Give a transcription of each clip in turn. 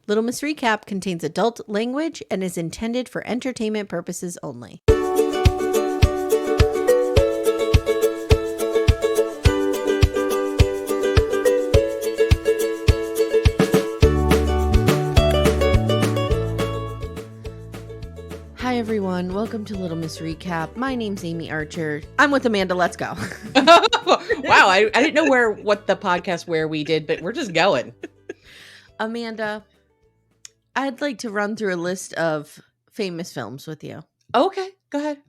Little Miss Recap contains adult language and is intended for entertainment purposes only. Hi everyone, welcome to Little Miss Recap. My name's Amy Archer. I'm with Amanda. Let's go. Wow, I didn't know what the podcast where we did, but we're just going. Amanda, I'd like to run through a list of famous films with you. Okay, go ahead.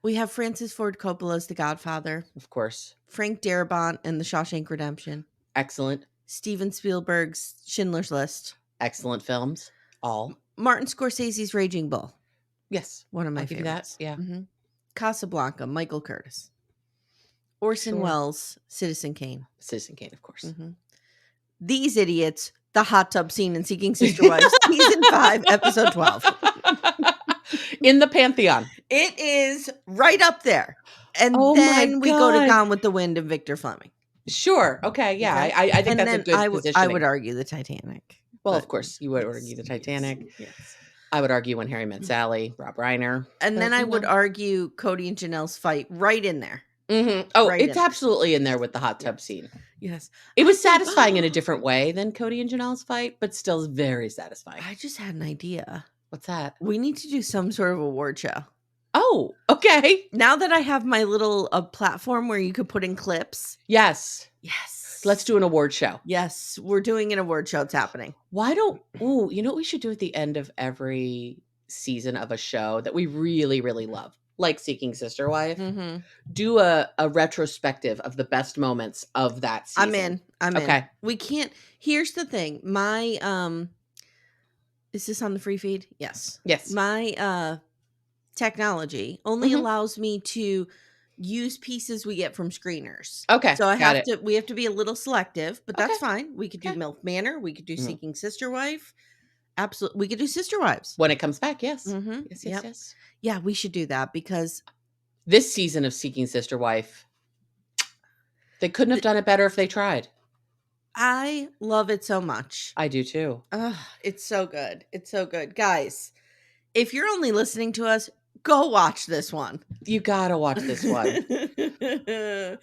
We have Francis Ford Coppola's The Godfather. Of course. Frank Darabont and The Shawshank Redemption. Excellent. Steven Spielberg's Schindler's List. Excellent films. All. Martin Scorsese's Raging Bull. Yes. One of my I'll give you favorites. that. Yeah. Mm-hmm. Casablanca, Michael Curtis. Orson Welles, Citizen Kane. Citizen Kane, of course. Mm-hmm. These Idiots, the hot tub scene in Seeking Sister Wives, season 5, episode 12. In the Pantheon. It is right up there. And Oh then we go to God. Gone with the Wind and Victor Fleming. Sure. Okay. Yeah. Okay. I think And that's then a good position. I would argue the Titanic. Well, but- of course, you would argue the Titanic. Yes. I would argue When Harry Met Sally, Rob Reiner. And But, then I you would know. argue Cody and Janelle's fight right in there. Mm-hmm. Oh, Right it's in. absolutely in there with the hot tub scene. Yes. It was satisfying in a different way than Cody and Janelle's fight, but still very satisfying. I just had an idea. What's that? We need to do some sort of award show. Oh, okay. Now that I have my little platform where you could put in clips. Yes. Yes. Let's do an award show. Yes, we're doing an award show. It's happening. You know what we should do at the end of every season of a show that we really, really love? Like Seeking Sister Wife. Mm-hmm. Do a retrospective of the best moments of that season. I'm in. Okay. We can't. Here's the thing. My is this on the free feed? Yes. Yes. My technology only Mhm. allows me to use pieces we get from screeners. Okay. So got it. we have to be a little selective, but that's Okay. fine. We could do Okay. MILF Manor. We could do Mhm. Seeking Sister Wife. Absolutely. We could do Sister Wives. When it comes back, yes. Mm-hmm. Yes, yes, Yep. yes. Yeah, we should do that because This season of Seeking Sister Wife, they couldn't have done it better if they tried. I love it so much. I do too. It's so good. It's so good. Guys, if you're only listening to us, go watch this one. You gotta watch this one. I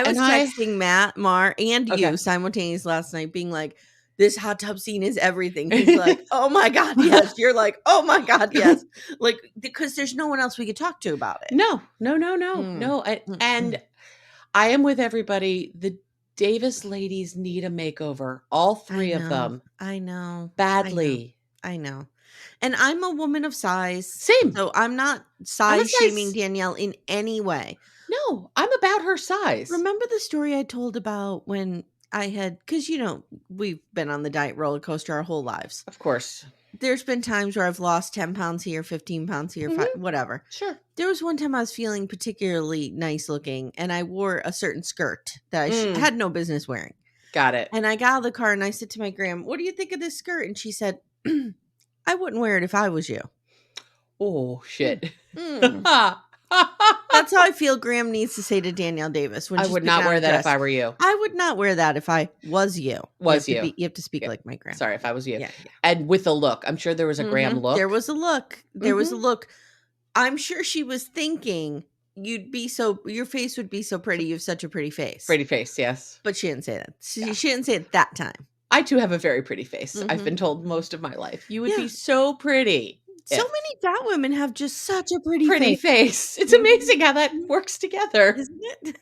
was texting Matt, Mar, and you Okay. simultaneously last night being like, this hot tub scene is everything. He's like, oh my God, yes. You're like, oh my God, yes. Like, because there's no one else we could talk to about it. No. Mm. And I am with everybody. The Davis ladies need a makeover. All three of them. I know. Badly. I know. And I'm a woman of size. Same. So I'm not size shaming Danielle in any way. No, I'm about her size. Remember the story I told about when I had, because we've been on the diet roller coaster our whole lives. Of course. There's been times where I've lost 10 pounds here, 15 pounds here, whatever. Sure. There was one time I was feeling particularly nice looking and I wore a certain skirt that I had no business wearing. Got it. And I got out of the car and I said to my gram, what do you think of this skirt? And she said, I wouldn't wear it if I was you. Oh, shit. That's how I feel Graham needs to say to Danielle Davis. When I would not wear that if I were you. I would not wear that if I was you. You have to speak like my Graham. Sorry, if I was you. Yeah. And with a look. I'm sure there was a Graham look. There was a look. There was a look. I'm sure she was thinking your face would be so pretty. You have such a pretty face. Pretty face, yes. But she didn't say that. She didn't say it that time. I too have a very pretty face. I've been told most of my life. You would be so pretty. So many fat women have just such a pretty face. It's amazing how that works together. Isn't it?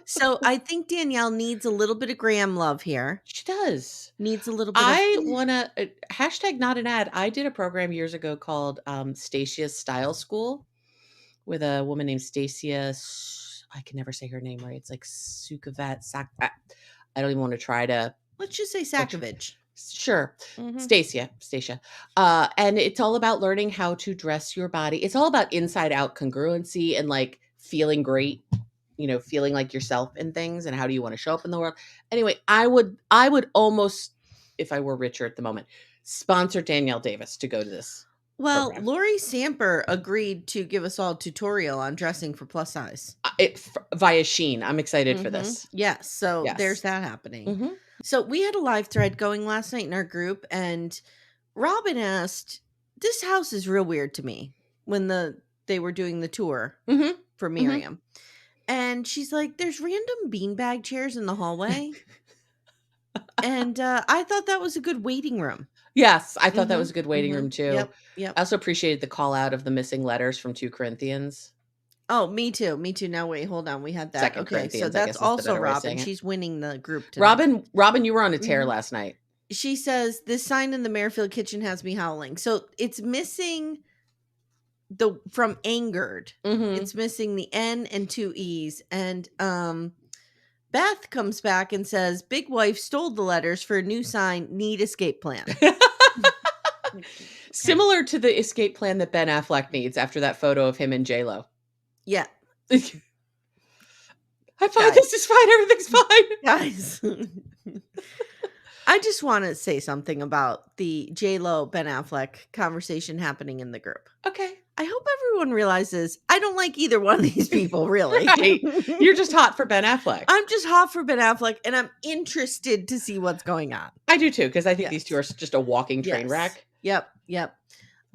So I think Danielle needs a little bit of Graham love here. She does. Needs a little bit I want to hashtag not an ad. I did a program years ago called Stasia's Style School with a woman named Stacia. I can never say her name right. It's like Sukavat. I don't even want to try to. Let's just say Sakovich. Sure. Stacia. And it's all about learning how to dress your body. It's all about inside out congruency and like feeling great, feeling like yourself in things and how do you want to show up in the world. Anyway, I would almost, if I were richer at the moment, sponsor Danielle Davis to go to this. Well, program. Lori Samper agreed to give us all a tutorial on dressing for plus size. Via Shein. I'm excited for this. Yes. So Yes. there's that happening. So we had a live thread going last night in our group, and Robin asked, "This house is real weird to me." When they were doing the tour Mm-hmm. for Miriam, and she's like, "There's random beanbag chairs in the hallway," and I thought that was a good waiting room. Yes, I thought that was a good waiting room too. Yep. I also appreciated the call out of the missing letters from 2 Corinthians. Oh, me too. Now wait, hold on. We had that. Second Okay, so Corinthians, I that's guess, is the also better way of Robin. saying it. She's winning the group tonight. Robin, you were on a tear last night. She says, "This sign in the Merrifield kitchen has me howling." So it's missing from angered. It's missing the N and 2 E's. And Beth comes back and says, "Big wife stole the letters for a new sign, need escape plan." Similar to the escape plan that Ben Affleck needs after that photo of him and J-Lo. Yeah. I'm fine. This is fine. Everything's fine. Guys, I just want to say something about the J-Lo Ben Affleck conversation happening in the group. Okay. I hope everyone realizes I don't like either one of these people, really. Right. You're just hot for Ben Affleck. I'm just hot for Ben Affleck, and I'm interested to see what's going on. I do too, because I think these two are just a walking train wreck. Yep.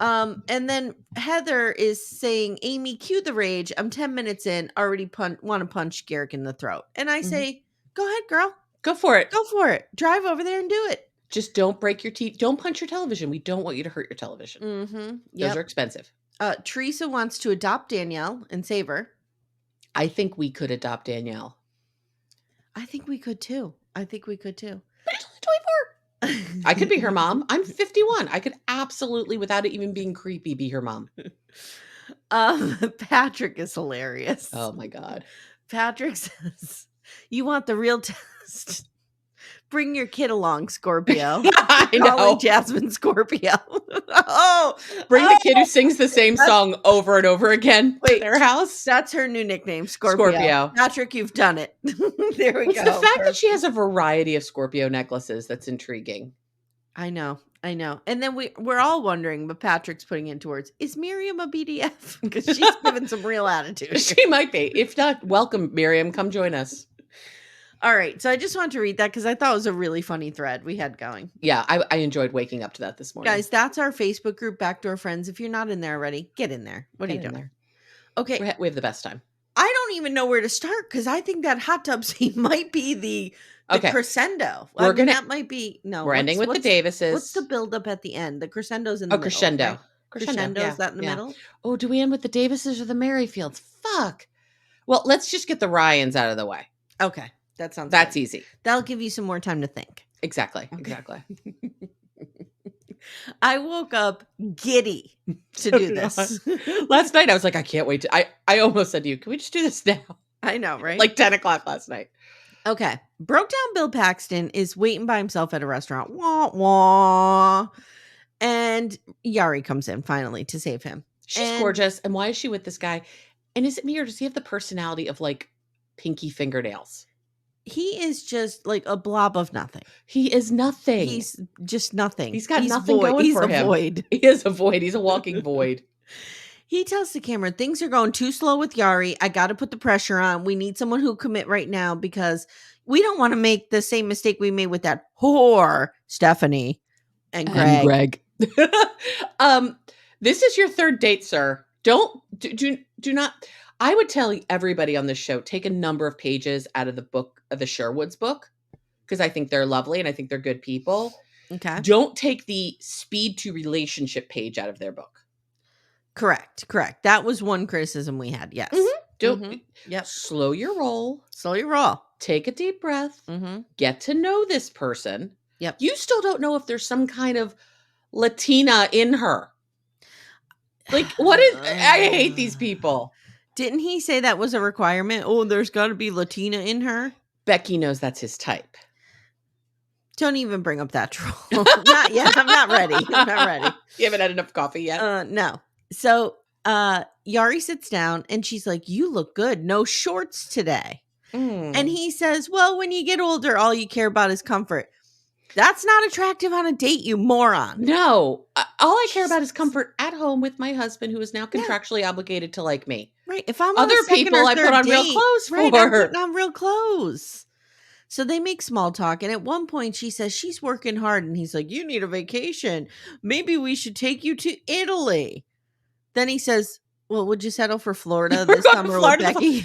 And then Heather is saying, "Amy, cue the rage. I'm 10 minutes in, already want to punch Garrick in the throat." And I say, "Go ahead, girl. Go for it. Go for it. Drive over there and do it. Just don't break your teeth. Don't punch your television. We don't want you to hurt your television. Those are expensive." Teresa wants to adopt Danielle and save her. I think we could adopt Danielle. I think we could too. But it's only 24. I could be her mom. I'm 51. I could absolutely, without it even being creepy, be her mom. Patrick is hilarious. Oh my God. Patrick says, "You want the real test? Bring your kid along, Scorpio." I know. Jasmine Scorpio. Bring the kid who sings the same song over and over again at their house. That's her new nickname, Scorpio. Patrick, you've done it. There we go. It's the fact that she has a variety of Scorpio necklaces that's intriguing. I know. And then we're all wondering, but Patrick's putting into words, is Miriam a BDF? Because she's given some real attitude. She might be. If not, welcome, Miriam. Come join us. All right. So I just wanted to read that because I thought it was a really funny thread we had going. Yeah, I enjoyed waking up to that this morning. Guys, that's our Facebook group, Backdoor Friends. If you're not in there already, get in there. What are you doing there? Okay. We have the best time. I don't even know where to start because I think that hot tub scene might be the crescendo. That might be We're ending with the Davises. What's the buildup at the end? The crescendo's in the middle. Crescendo. Right? Crescendo, is that in the middle? Oh, do we end with the Davises or the Merrifields? Fuck. Well, let's just get the Ryans out of the way. Okay. That's good. Easy. That'll give you some more time to think. Exactly. I woke up giddy to do this. Last night I was like, I can't wait I almost said to you, can we just do this now? I know, right? Like 10 o'clock last night. Okay. Broke down Bill Paxton is waiting by himself at a restaurant. Wah, wah. And Yary comes in finally to save him. She's gorgeous. And why is she with this guy? And is it me or does he have the personality of like pinky fingernails? He is just like a blob of nothing. He is nothing. He's just nothing. He's got nothing going for him. He's a void. He is a void. He's a walking void. He tells the camera, "Things are going too slow with Yary. I got to put the pressure on. We need someone who commit right now because we don't want to make the same mistake we made with that whore, Stephanie and Greg." This is your third date, sir. Do not. I would tell everybody on this show, take a number of pages out of the book, of the Sherwoods book, because I think they're lovely and I think they're good people. Okay. Don't take the speed to relationship page out of their book. Correct. That was one criticism we had. Yes. Don't. Yep. Slow your roll. Take a deep breath. Get to know this person. Yep. You still don't know if there's some kind of Latina in her. Like, what is... I hate these people. Didn't he say that was a requirement? Oh, there's got to be Latina in her? Becky knows that's his type. Don't even bring up that troll. Not yet. I'm not ready. You haven't had enough coffee yet? No. So Yary sits down and she's like, "You look good. No shorts today." And he says, "Well, when you get older, all you care about is comfort." That's not attractive on a date, you moron. No. All I care about is comfort at home with my husband, who is now contractually obligated to like me. Right. If I'm other people, I put on real clothes for. Right, I'm putting on real clothes. So they make small talk. And at one point she says she's working hard. And he's like, you need a vacation. Maybe we should take you to Italy. Then he says, well, would you settle for Florida We're this going to summer with Florida. Becky?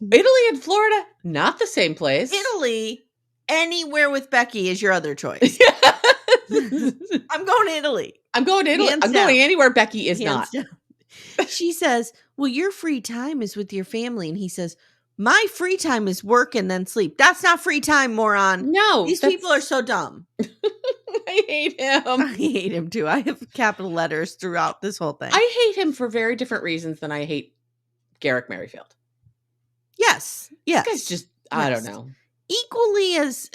Italy and Florida, not the same place. Italy, anywhere with Becky is your other choice. I'm going to Italy. I'm going to Italy. Hands I'm down. going anywhere Becky is Hands not. down. She says, well, your free time is with your family. And he says, my free time is work and then sleep. That's not free time, moron. No. These people are so dumb. I hate him. I hate him too. I have capital letters throughout this whole thing. I hate him for very different reasons than I hate Garrick Merrifield. Yes. Yes. This guy's just, I don't know. Equally as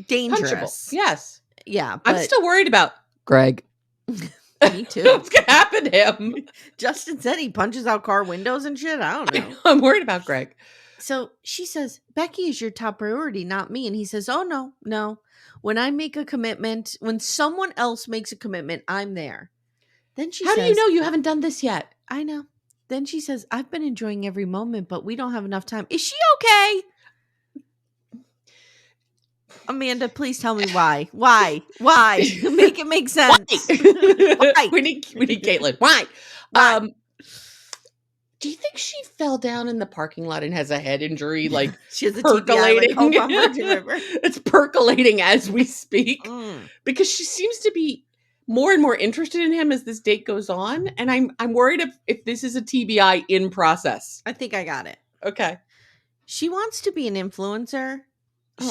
dangerous. Punchable. Yes. Yeah. I'm still worried about Greg. Me too. What's going to happen to him? Justin said he punches out car windows and shit. I don't know. I'm worried about Greg. So she says, Becky is your top priority, not me. And he says, oh, no. When I make a commitment, when someone else makes a commitment, I'm there. Then she says, how do you know you haven't done this yet? I know. Then she says, I've been enjoying every moment, but we don't have enough time. Is she okay? Amanda, please tell me why. Why? Make it make sense. Why? We need Caitlin. Why? Do you think she fell down in the parking lot and has a head injury, like she has a percolating? TBI, like Virgin River. It's percolating as we speak because she seems to be more and more interested in him as this date goes on, and I'm worried if this is a TBI in process. I think I got it. Okay. She wants to be an influencer.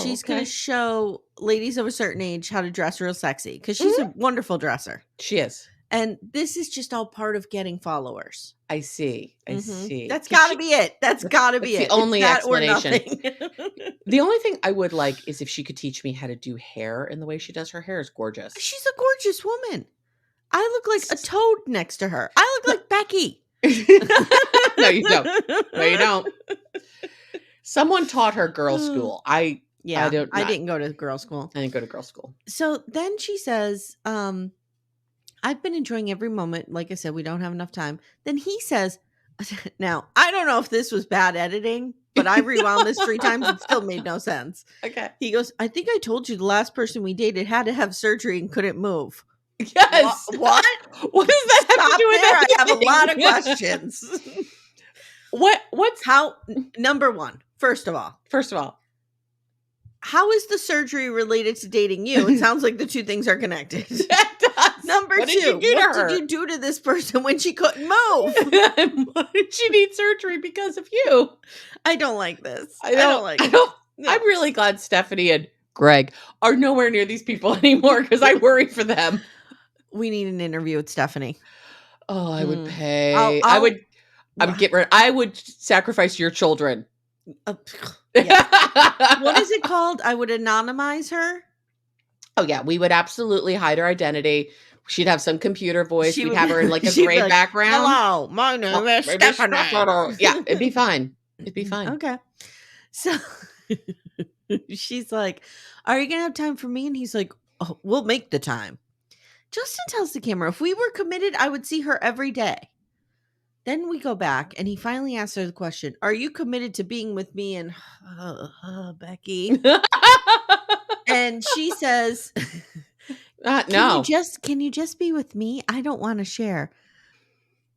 She's going to show ladies of a certain age how to dress real sexy because she's a wonderful dresser. She is. And this is just all part of getting followers. I see. I see. That's got to be it. That's got to be it. The only explanation. Or the only thing I would like is if she could teach me how to do hair, and the way she does her hair is gorgeous. She's a gorgeous woman. I look like a toad next to her. I look like Becky. No, you don't. Someone taught her girls' school. I didn't go to girls' school. I didn't go to girls' school. So then she says, I've been enjoying every moment. Like I said, we don't have enough time. Then he says, now, I don't know if this was bad editing, but I rewound this 3 times. It still made no sense. Okay. He goes, I think I told you the last person we dated had to have surgery and couldn't move. Yes. What? What does that have to do with there? anything? I have a lot of questions. What's how? Number one, first of all, how is the surgery related to dating you? It sounds like the two things are connected. That does. Number what two, did you what did you do to this person when she couldn't move? Why did she need surgery because of you? I don't like this. I don't like it. No. I'm really glad Stephanie and Greg are nowhere near these people anymore because I worry for them. We need an interview with Stephanie. Oh, I would pay. I would get rid. I would sacrifice your children. Yeah. What is it called? I would anonymize her. Oh yeah, we would absolutely hide her identity. She'd have some computer voice. We'd have her in like a gray background. Hello, my name is Stephanie. Yeah, it'd be fine. It'd be fine. Okay. So she's like, are you going to have time for me? And he's like, oh, we'll make the time. Justin tells the camera, if we were committed, I would see her every day. Then we go back and he finally asks her the question, are you committed to being with me and Becky? And she says, no. Can you just be with me? I don't want to share.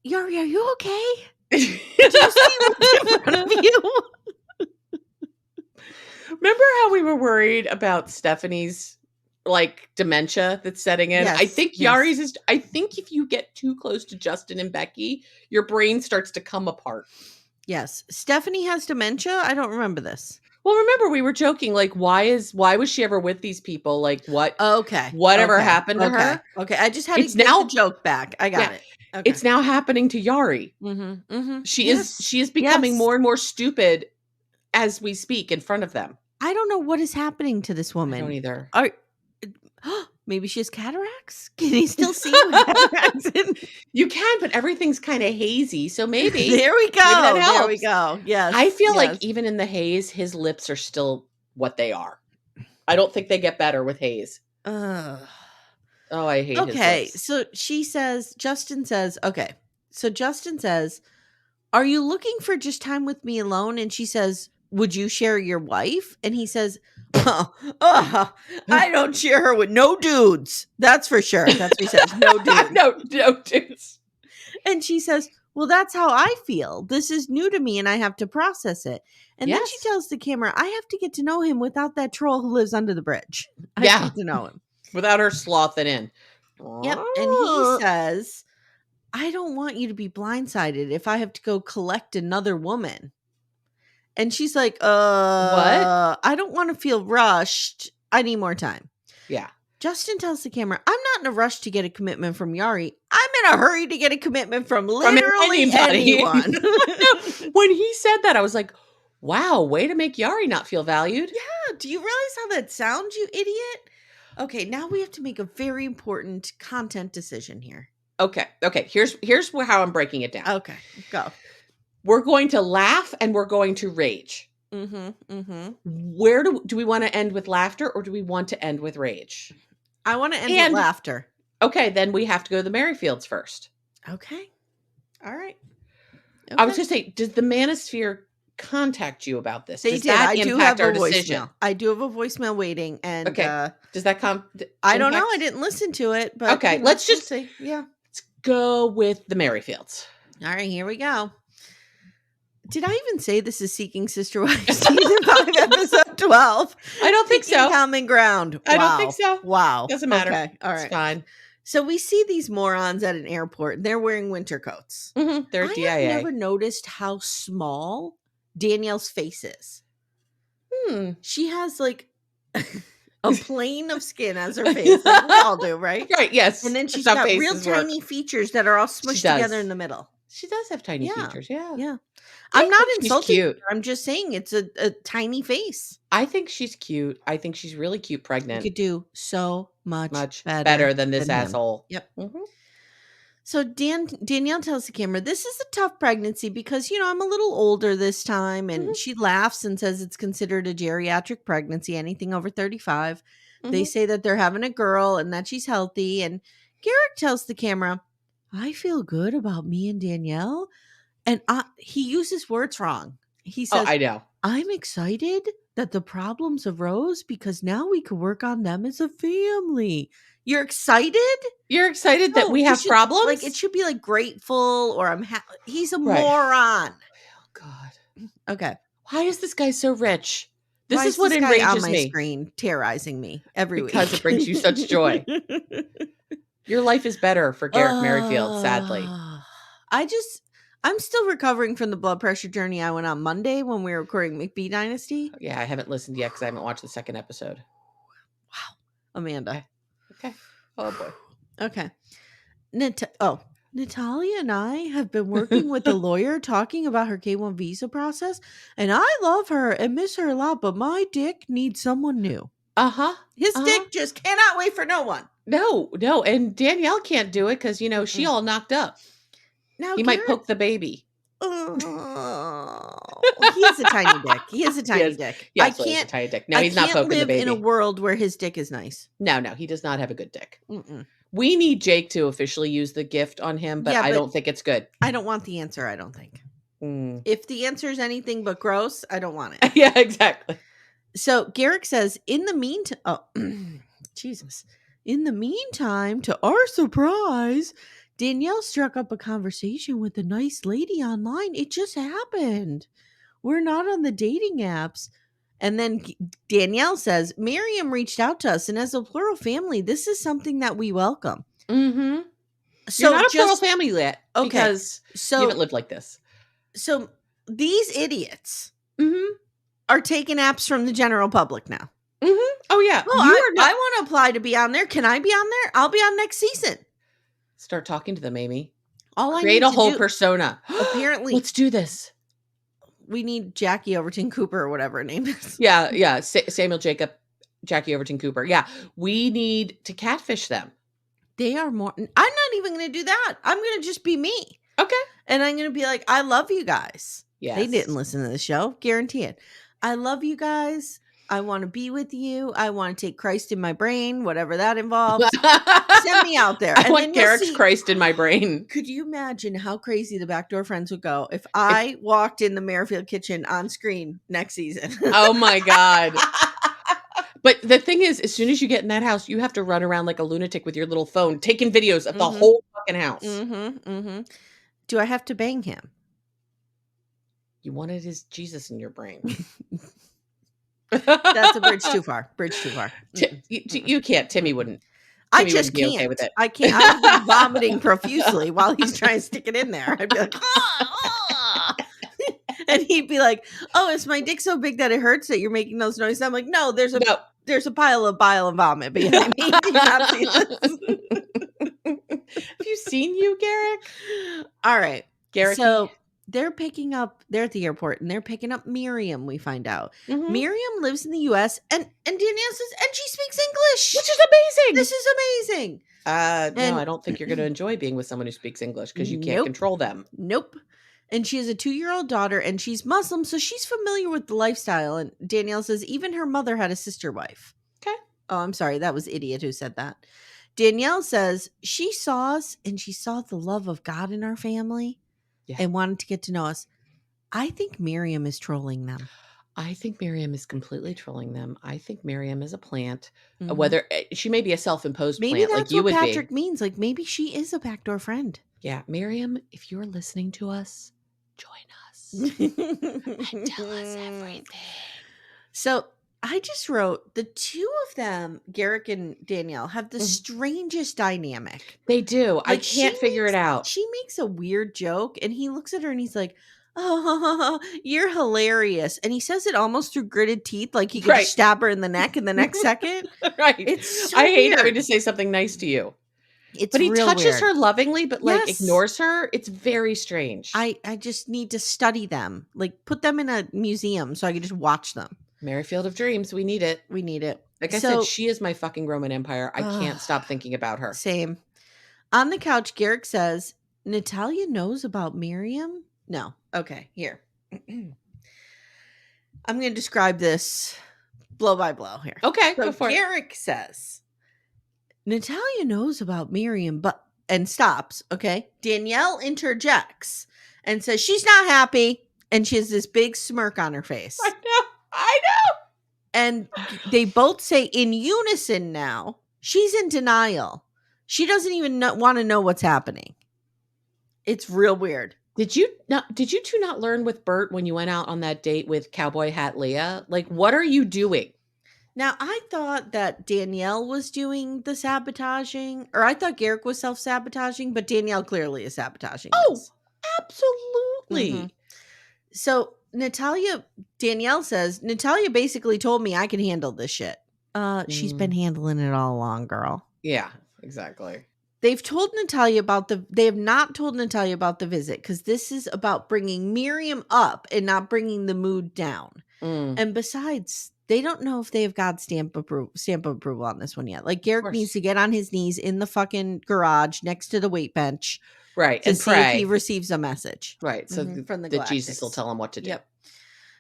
Yary, are you okay? Do you see what's in front of you? Remember how we were worried about Stephanie's like dementia that's setting in? Yes, I think Yary's is. I think if you get too close to Justin and Becky, your brain starts to come apart. Yes, Stephanie has dementia. I don't remember this. Well, remember we were joking. Like, why was she ever with these people? Like, what? Okay, whatever happened to her? Okay, I just had to get the joke back. I got it. Okay. It's now happening to Yary. Mm-hmm, mm-hmm. She is becoming more and more stupid as we speak in front of them. I don't know what is happening to this woman. I don't either. Maybe she has cataracts? Can he still see with cataracts? You can, but everything's kind of hazy. So maybe. There we go. There we go. Yes. I feel like even in the haze, his lips are still what they are. I don't think they get better with haze. Oh, I hate his lips. So Justin says, are you looking for just time with me alone? And she says, would you share your wife? And he says, I don't share her with no dudes. That's for sure. That's what he says. No dudes. no dudes. And she says, well, that's how I feel. This is new to me and I have to process it. And then she tells the camera, I have to get to know him without that troll who lives under the bridge. I have to get to know him. Without her sloughing in. Yep. And he says, I don't want you to be blindsided if I have to go collect another woman. And she's like, what? I don't want to feel rushed. I need more time. Yeah. Justin tells the camera, I'm not in a rush to get a commitment from Yary. I'm in a hurry to get a commitment from literally anyone. When he said that, I was like, wow, way to make Yary not feel valued. Yeah. Do you realize how that sounds, you idiot? Okay, now we have to make a very important content decision here. Okay. Here's how I'm breaking it down. Okay, go. We're going to laugh and we're going to rage. Where do we want to end with laughter or do we want to end with rage? I want to end with laughter. Okay, then we have to go to the Merrifields first. Okay. All right. Okay. I was going to say, does the Manosphere contact you about this? They does did. that I do impact have our a decision? voicemail. I do have a voicemail waiting. And okay. Does that come? I don't know. I didn't listen to it. But okay, let's just see. Yeah. Let's go with the Merrifields. All right, here we go. Did I even say this is Seeking Sister Wives season 5, episode 12? I don't think so. Common Ground. Wow. I don't think so. Wow. Doesn't matter. Okay. All right. It's fine. So we see these morons at an airport and they're wearing winter coats. They're DIA. I have never noticed how small Danielle's face is. She has like a plane of skin as her face. Like we all do, right? Right, yes. And then she's got real tiny features that are all smushed together in the middle. She does have tiny features, yeah. Yeah. I'm not insulting her. I'm just saying it's a tiny face. I think she's cute. I think she's really cute pregnant. You could do so much better than this asshole. Yep. So Danielle tells the camera, this is a tough pregnancy because, I'm a little older this time. And she laughs and says it's considered a geriatric pregnancy, anything over 35. They say that they're having a girl and that she's healthy. And Garrick tells the camera, I feel good about me and Danielle. And he uses words wrong. He says, I know. I'm excited that the problems arose because now we can work on them as a family. You're excited? You're excited that we have problems? Like it should be like grateful or I'm happy. He's a moron. Oh God. Okay. Why is this guy so rich? This is what enrages on my me. Screen terrorizing me every week because it brings you such joy. Your life is better for Garrick Merrifield, sadly. I'm still recovering from the blood pressure journey I went on Monday when we were recording McBee Dynasty. Yeah, I haven't listened yet because I haven't watched the second episode. Wow. Amanda. Okay. Oh, boy. Okay. Nathalia and I have been working with a lawyer talking about her K-1 visa process, and I love her and miss her a lot, but my dick needs someone new. His dick just cannot wait for no one. No. And Danielle can't do it because, she all knocked up. Now he might poke the baby. Oh, he has a tiny dick. He has a tiny dick. Yes, he has a tiny dick. No, he's not poking the baby. In a world where his dick is nice. No, he does not have a good dick. We need Jake to officially use the gift on him, but I don't think it's good. I don't want the answer. I don't think. If the answer is anything but gross, I don't want it. Yeah, exactly. So Garrick says, in the meantime, Jesus. In the meantime, to our surprise, Danielle struck up a conversation with a nice lady online. It just happened. We're not on the dating apps. And then Danielle says, Miriam reached out to us. And as a plural family, this is something that we welcome. So you're not a plural family yet. Okay. Because you haven't lived like this. So these idiots are taking apps from the general public now. Oh, yeah. Well, I want to apply to be on there. Can I be on there? I'll be on next season. Start talking to them, Amy. Create a whole persona. Apparently. Let's do this. We need Jackie Overton Cooper or whatever her name is. Yeah. Samuel Jacob, Jackie Overton Cooper. Yeah. We need to catfish them. They are more. I'm not even going to do that. I'm going to just be me. Okay. And I'm going to be like, I love you guys. Yes. They didn't listen to the show. Guarantee it. I love you guys. I want to be with you. I want to take Christ in my brain, whatever that involves. Send me out there. I And want then you'll Garrick's see. Christ in my brain. Could you imagine how crazy the Backdoor Friends would go if I walked in the Merrifield kitchen on screen next season? Oh my God. But the thing is, as soon as you get in that house, you have to run around like a lunatic with your little phone, taking videos of the whole fucking house. Do I have to bang him? You wanted his Jesus in your brain. That's a bridge too far. Bridge too far. You can't. Timmy wouldn't. I just be can't. Okay with it. I can't. I would be vomiting profusely while he's trying to stick it in there. I'd be like, and he'd be like, "Oh, is my dick so big that it hurts that you're making those noises?" I'm like, "No, there's a pile of bile and vomit behind me. Do you not see this?" Have you seen you, Garrick? All right, Garrick. So they're at the airport and they're picking up Miriam. We find out Miriam lives in the U.S. and Danielle says, and she speaks English, which is amazing. This is amazing. No, I don't think you're going to enjoy being with someone who speaks English because you can't control them. Nope. And she has a 2-year-old daughter and she's Muslim, so she's familiar with the lifestyle. And Danielle says even her mother had a sister wife. Okay. Oh, I'm sorry. That was idiot who said that. Danielle says she saw us and she saw the love of God in our family and wanted to get to know us. I think Miriam is trolling them. I think Miriam is completely trolling them. I think Miriam is a plant. Whether she may be a self-imposed plant, maybe that's like you what would Patrick means. Like maybe she is a backdoor friend. Yeah, Miriam, if you're listening to us, join us and tell us everything. So I just wrote the two of them, Garrick and Danielle, have the strangest dynamic. They do. Like, I can't figure it out. She makes a weird joke and he looks at her and he's like, "Oh, you're hilarious." And he says it almost through gritted teeth, like he could just stab her in the neck in the next second. Right. It's so I hate weird. having to say something nice to you. It's but he touches weird. her lovingly, but like ignores her. It's very strange. I just need to study them. Like put them in a museum so I can just watch them. Merrifield of Dreams. We need it. We need it. Like I said, she is my fucking Roman Empire. I can't stop thinking about her. Same. On the couch, Garrick says, Nathalia knows about Miriam? No. Okay, here. I'm going to describe this blow by blow here. Okay, so go for Garrick says, Nathalia knows about Miriam, and stops, okay? Danielle interjects and says she's not happy, and she has this big smirk on her face. I know. And they both say in unison now, she's in denial. She doesn't even want to know what's happening. It's real weird. Did you two not learn with Bert when you went out on that date with Cowboy Hat Leah? Like, what are you doing? Now, I thought that Danielle was doing the sabotaging, or I thought Garrick was self-sabotaging, but Danielle clearly is sabotaging. Oh, absolutely. So Danielle says, Nathalia basically told me I can handle this shit. She's been handling it all along, girl. Yeah, exactly. They have not told Nathalia about the visit because this is about bringing Miriam up and not bringing the mood down. And besides, they don't know if they have God's stamp of approval on this one yet. Like Garrick needs to get on his knees in the fucking garage next to the weight bench. Right. To and see pray. if he receives a message. Right. So from the that Jesus will tell him what to do. Yep.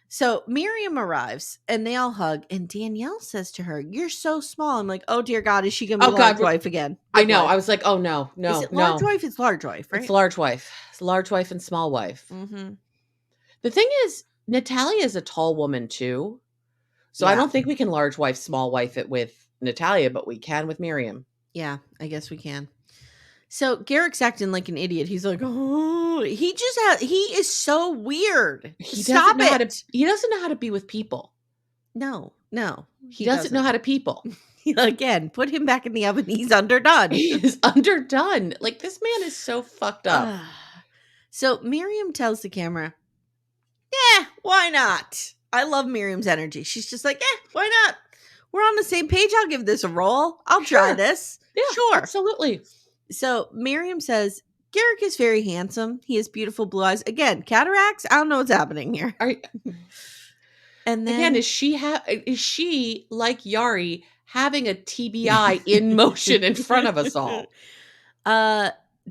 So Miriam arrives and they all hug and Danielle says to her, "You're so small." I'm like, "Oh dear God, is she gonna be large wife again?" I know. I was like, "Oh no. Is it large wife? It's large wife, right? It's large wife. It's large wife and small wife. The thing is, Nathalia is a tall woman too. So I don't think we can large wife, small wife it with Nathalia, but we can with Miriam. Yeah, I guess we can. So Garrick's acting like an idiot. He's like, "Oh, he is so weird. He doesn't know how to be with people. No, he doesn't know how to people. Again, put him back in the oven. He's underdone. He is underdone. Like this man is so fucked up." So Miriam tells the camera, "Yeah, why not?" I love Miriam's energy. She's just like, why not? We're on the same page. I'll give this a roll. I'll try this. Yeah, sure. Absolutely. So Miriam says, Garrick is very handsome. He has beautiful blue eyes. Again, cataracts. I don't know what's happening here. And then again, is she like Yary having a TBI in motion in front of us all?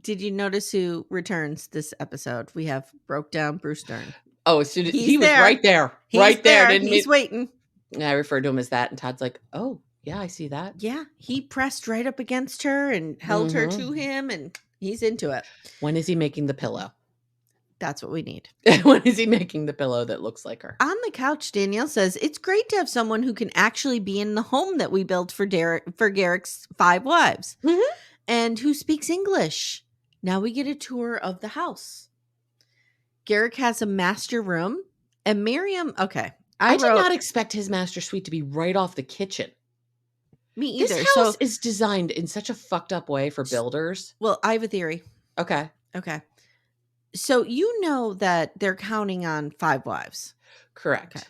Did you notice who returns this episode? We have broke down Bruce Dern. Oh, as soon as he was right there. He's right there. He's waiting. And I referred to him as that, and Todd's like, "Oh, yeah, I see that." Yeah, he pressed right up against her and held her to him, and he's into it. When is he making the pillow? That's what we need. When is he making the pillow that looks like her? On the couch, Danielle says, it's great to have someone who can actually be in the home that we built for Garrick's 5 wives and who speaks English. Now we get a tour of the house. Garrick has a master room, and Miriam, okay. I did not expect his master suite to be right off the kitchen. Me either. This house is designed in such a fucked up way for builders. Well, I have a theory. Okay. So you know that they're counting on 5 wives. Correct. Okay.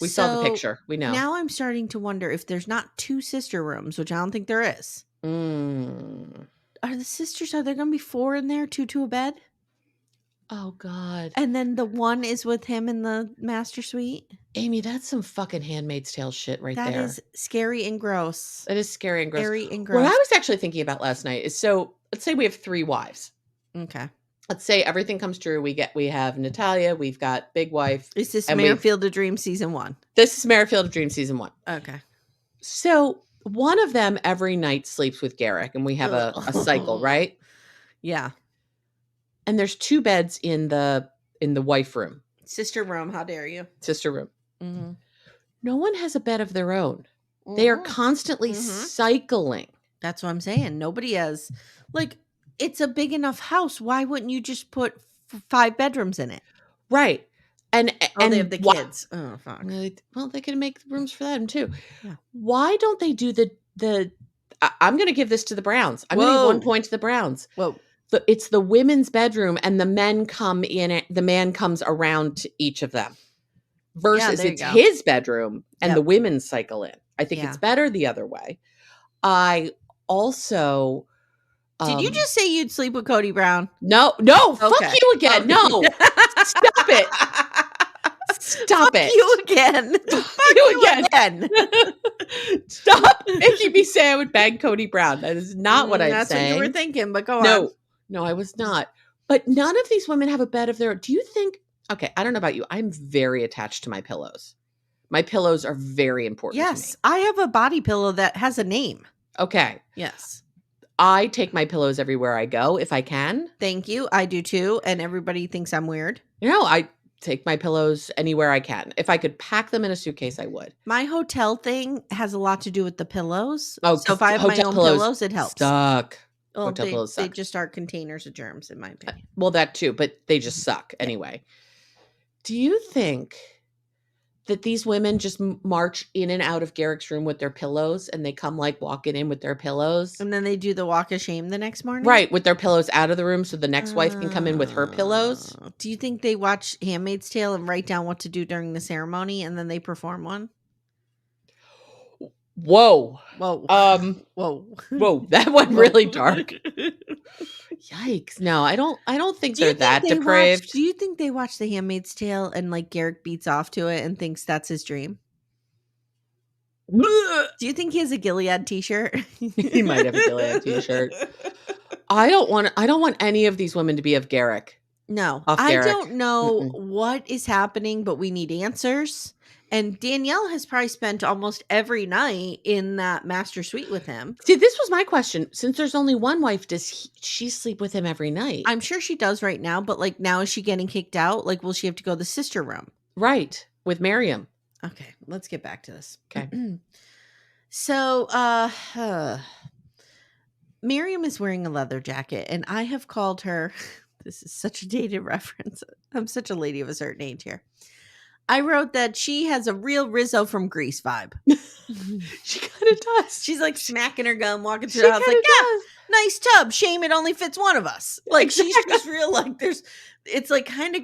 We saw the picture. We know. Now I'm starting to wonder if there's not 2 sister rooms, which I don't think there is. Are the sisters, are there going to be 4 in there? 2 to a bed? Oh, God. And then the one is with him in the master suite? Amy, that's some fucking Handmaid's Tale shit right there. That is scary and gross. That is scary and gross. Scary and gross. What I was actually thinking about last night is, so let's say we have 3 wives. Okay. Let's say everything comes true. We have Nathalia. We've got Big Wife. Is this Merrifield of Dreams season 1? This is Merrifield of Dreams season 1. Okay. So one of them every night sleeps with Garrick, and we have a cycle, right? Yeah. And there's 2 beds in the wife room. Sister room. How dare you? Sister room. No one has a bed of their own. They are constantly cycling. That's what I'm saying. Nobody has, like, it's a big enough house. Why wouldn't you just put 5 bedrooms in it? Right. And they have the kids. Oh, fuck. Well, they can make rooms for them too. Yeah. Why don't they do the I'm going to give this to the Browns. I'm going to give 1 point to the Browns. Whoa. It's the women's bedroom, and the men come in. The man comes around to each of them. Versus it's his bedroom, and the women cycle in. I think it's better the other way. I also. Did you just say you'd sleep with Cody Brown? No. Okay. Fuck you again. No. Stop it. Stop it. You again. Fuck you again. Stop making me say I would bang Cody Brown. That is not what I'm saying. That's what you were thinking, but go on. No, I was not. But none of these women have a bed of their own. Do you think, okay, I don't know about you. I'm very attached to my pillows. My pillows are very important to me. Yes, I have a body pillow that has a name. Okay. Yes. I take my pillows everywhere I go if I can. Thank you. I do too. And everybody thinks I'm weird. I take my pillows anywhere I can. If I could pack them in a suitcase, I would. My hotel thing has a lot to do with the pillows. Oh, so if I have my own pillows, it helps. Suck. Well, hotel pillows suck. They just are containers of germs, in my opinion. Well, that too, but they just suck anyway. Do you think that these women just march in and out of Garrick's room with their pillows, and they come like walking in with their pillows? And then they do the walk of shame the next morning? Right, with their pillows out of the room so the next wife can come in with her pillows? Do you think they watch Handmaid's Tale and write down what to do during the ceremony, and then they perform one? Whoa. Whoa. That went really dark. Yikes. No, I don't think they're that depraved. Do you think they watch The Handmaid's Tale and like Garrick beats off to it and thinks that's his dream? Do you think he has a Gilead t-shirt? He might have a Gilead t-shirt. I don't want any of these women to be of Garrick. No. I don't know what is happening, but we need answers. And Danielle has probably spent almost every night in that master suite with him. See, this was my question. Since there's only one wife, does she sleep with him every night? I'm sure she does right now, but like now is she getting kicked out? Like, will she have to go to the sister room? Right. With Miriam. Okay, let's get back to this. Okay. So, Miriam is wearing a leather jacket, and I have called her, this is such a dated reference. I'm such a lady of a certain age here. I wrote that she has a real Rizzo from Grease vibe. She kind of does. She's like smacking her gum, walking through the house like, yeah, nice tub. Shame it only fits one of us. Like she's just real like it's like kind of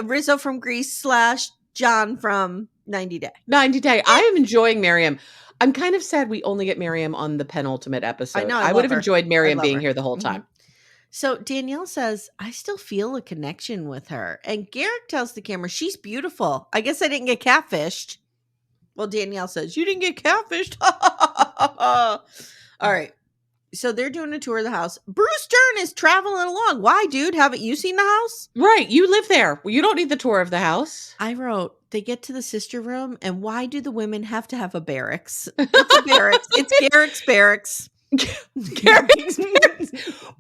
Rizzo from Grease / John from 90 Day. 90 Day. I am enjoying Miriam. I'm kind of sad we only get Miriam on the penultimate episode. I know. I would have enjoyed Miriam being here the whole time. So Danielle says, I still feel a connection with her. And Garrick tells the camera, she's beautiful. I guess I didn't get catfished. Well, Danielle says, you didn't get catfished. All right. So they're doing a tour of the house. Bruce Dern is traveling along. Why, dude? Haven't you seen the house? Right. You live there. Well, you don't need the tour of the house. I wrote, they get to the sister room, and why do the women have to have a barracks? It's a barracks. It's Garrick's barracks. Garrick's barracks.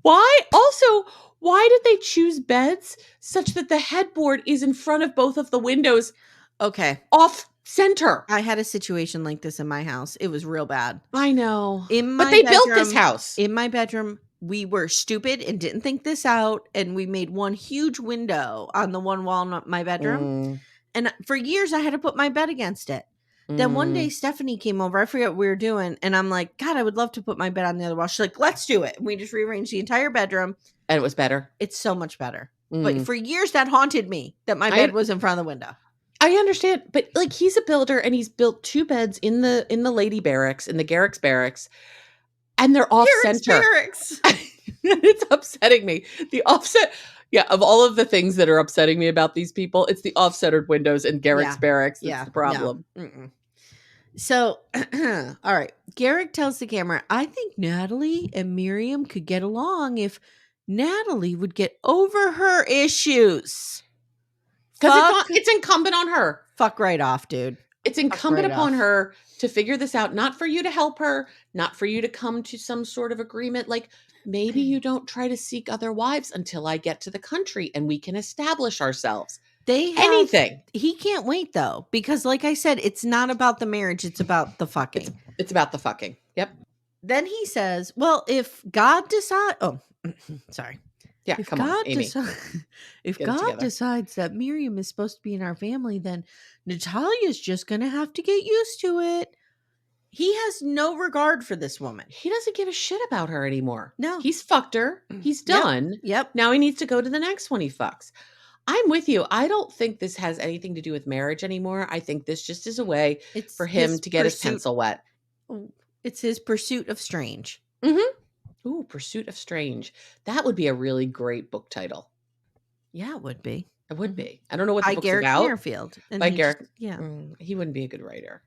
Why? Also, why did they choose beds such that the headboard is in front of both of the windows? Okay. Off center. I had a situation like this in my house. It was real bad. I know. But they built this house. In my bedroom, we were stupid and didn't think this out. And we made one huge window on the one wall in my bedroom. And for years, I had to put my bed against it. Then one day, Stephanie came over. I forget what we were doing. And I'm like, God, I would love to put my bed on the other wall. She's like, let's do it. And we just rearranged the entire bedroom. And it was better. It's so much better. But for years, that haunted me that my bed was in front of the window. I understand, but like he's a builder and he's built 2 beds in the lady barracks, in the Garrick's barracks, and they're off center. Barracks. It's upsetting me. The offset, of all of the things that are upsetting me about these people, it's the off-centered windows in Garrick's barracks that's the problem. No. So, all right. Garrick tells the camera, I think Natalie and Miriam could get along if Natalie would get over her issues. Because it's incumbent on her. Fuck right off, dude. It's incumbent upon her to figure this out. Not for you to help her. Not for you to come to some sort of agreement. Like, maybe you don't try to seek other wives until I get to the country and we can establish ourselves. Anything. He can't wait, though. Because like I said, it's not about the marriage. It's about the fucking. It's about the fucking. Yep. Then he says, well, if God decides... Oh, sorry. Yeah, if come God on, Amy. If God decides that Miriam is supposed to be in our family, then Natalia's just going to have to get used to it. He has no regard for this woman. He doesn't give a shit about her anymore. No. He's fucked her. He's done. Yep. Now he needs to go to the next one he fucks. I'm with you. I don't think this has anything to do with marriage anymore. I think this just is a way for him to get his pencil wet. It's his pursuit of strange. Mm-hmm. Ooh, Pursuit of Strange. That would be a really great book title. Yeah, it would be. It would be. I don't know what the book's Garrick about. Merrifield. By Garrick. Yeah. He wouldn't be a good writer.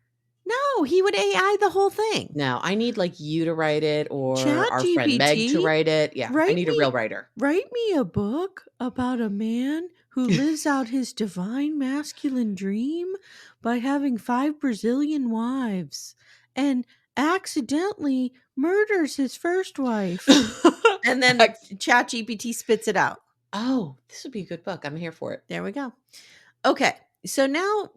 No, he would AI the whole thing. No, I need like you to write it or Chat our GPT, friend Meg to write it. Yeah, I need a real writer. Write me a book about a man who lives out his divine masculine dream by having 5 Brazilian wives and accidentally murders his first wife. And then ChatGPT spits it out. Oh, this would be a good book. I'm here for it. There we go. Okay. So now,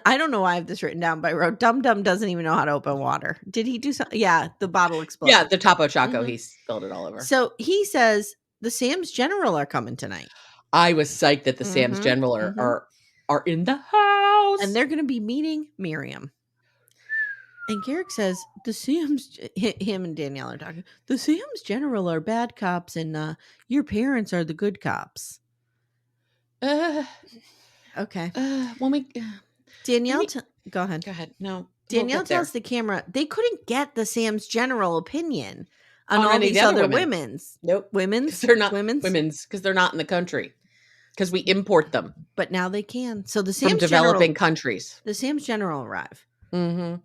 I don't know why I have this written down, but I wrote, Dum Dum doesn't even know how to open water. Did he do something? Yeah, the bottle exploded. Yeah, the Topo Choco, he spilled it all over. So he says, the Sam's General are coming tonight. I was psyched that the Sam's General are in the house. And they're going to be meeting Miriam. And Garrick says, the Sam's, him and Danielle are talking, the Sam's General are bad cops and your parents are the good cops. Okay. Danielle, go ahead. Go ahead. No. Danielle tells the camera they couldn't get the Sam's General opinion on all these other women's. Nope. Women's? They're not women's because they're not in the country. Because we import them. But now they can. So the Sam's from developing countries. The Sam's General arrive. Mm-hmm.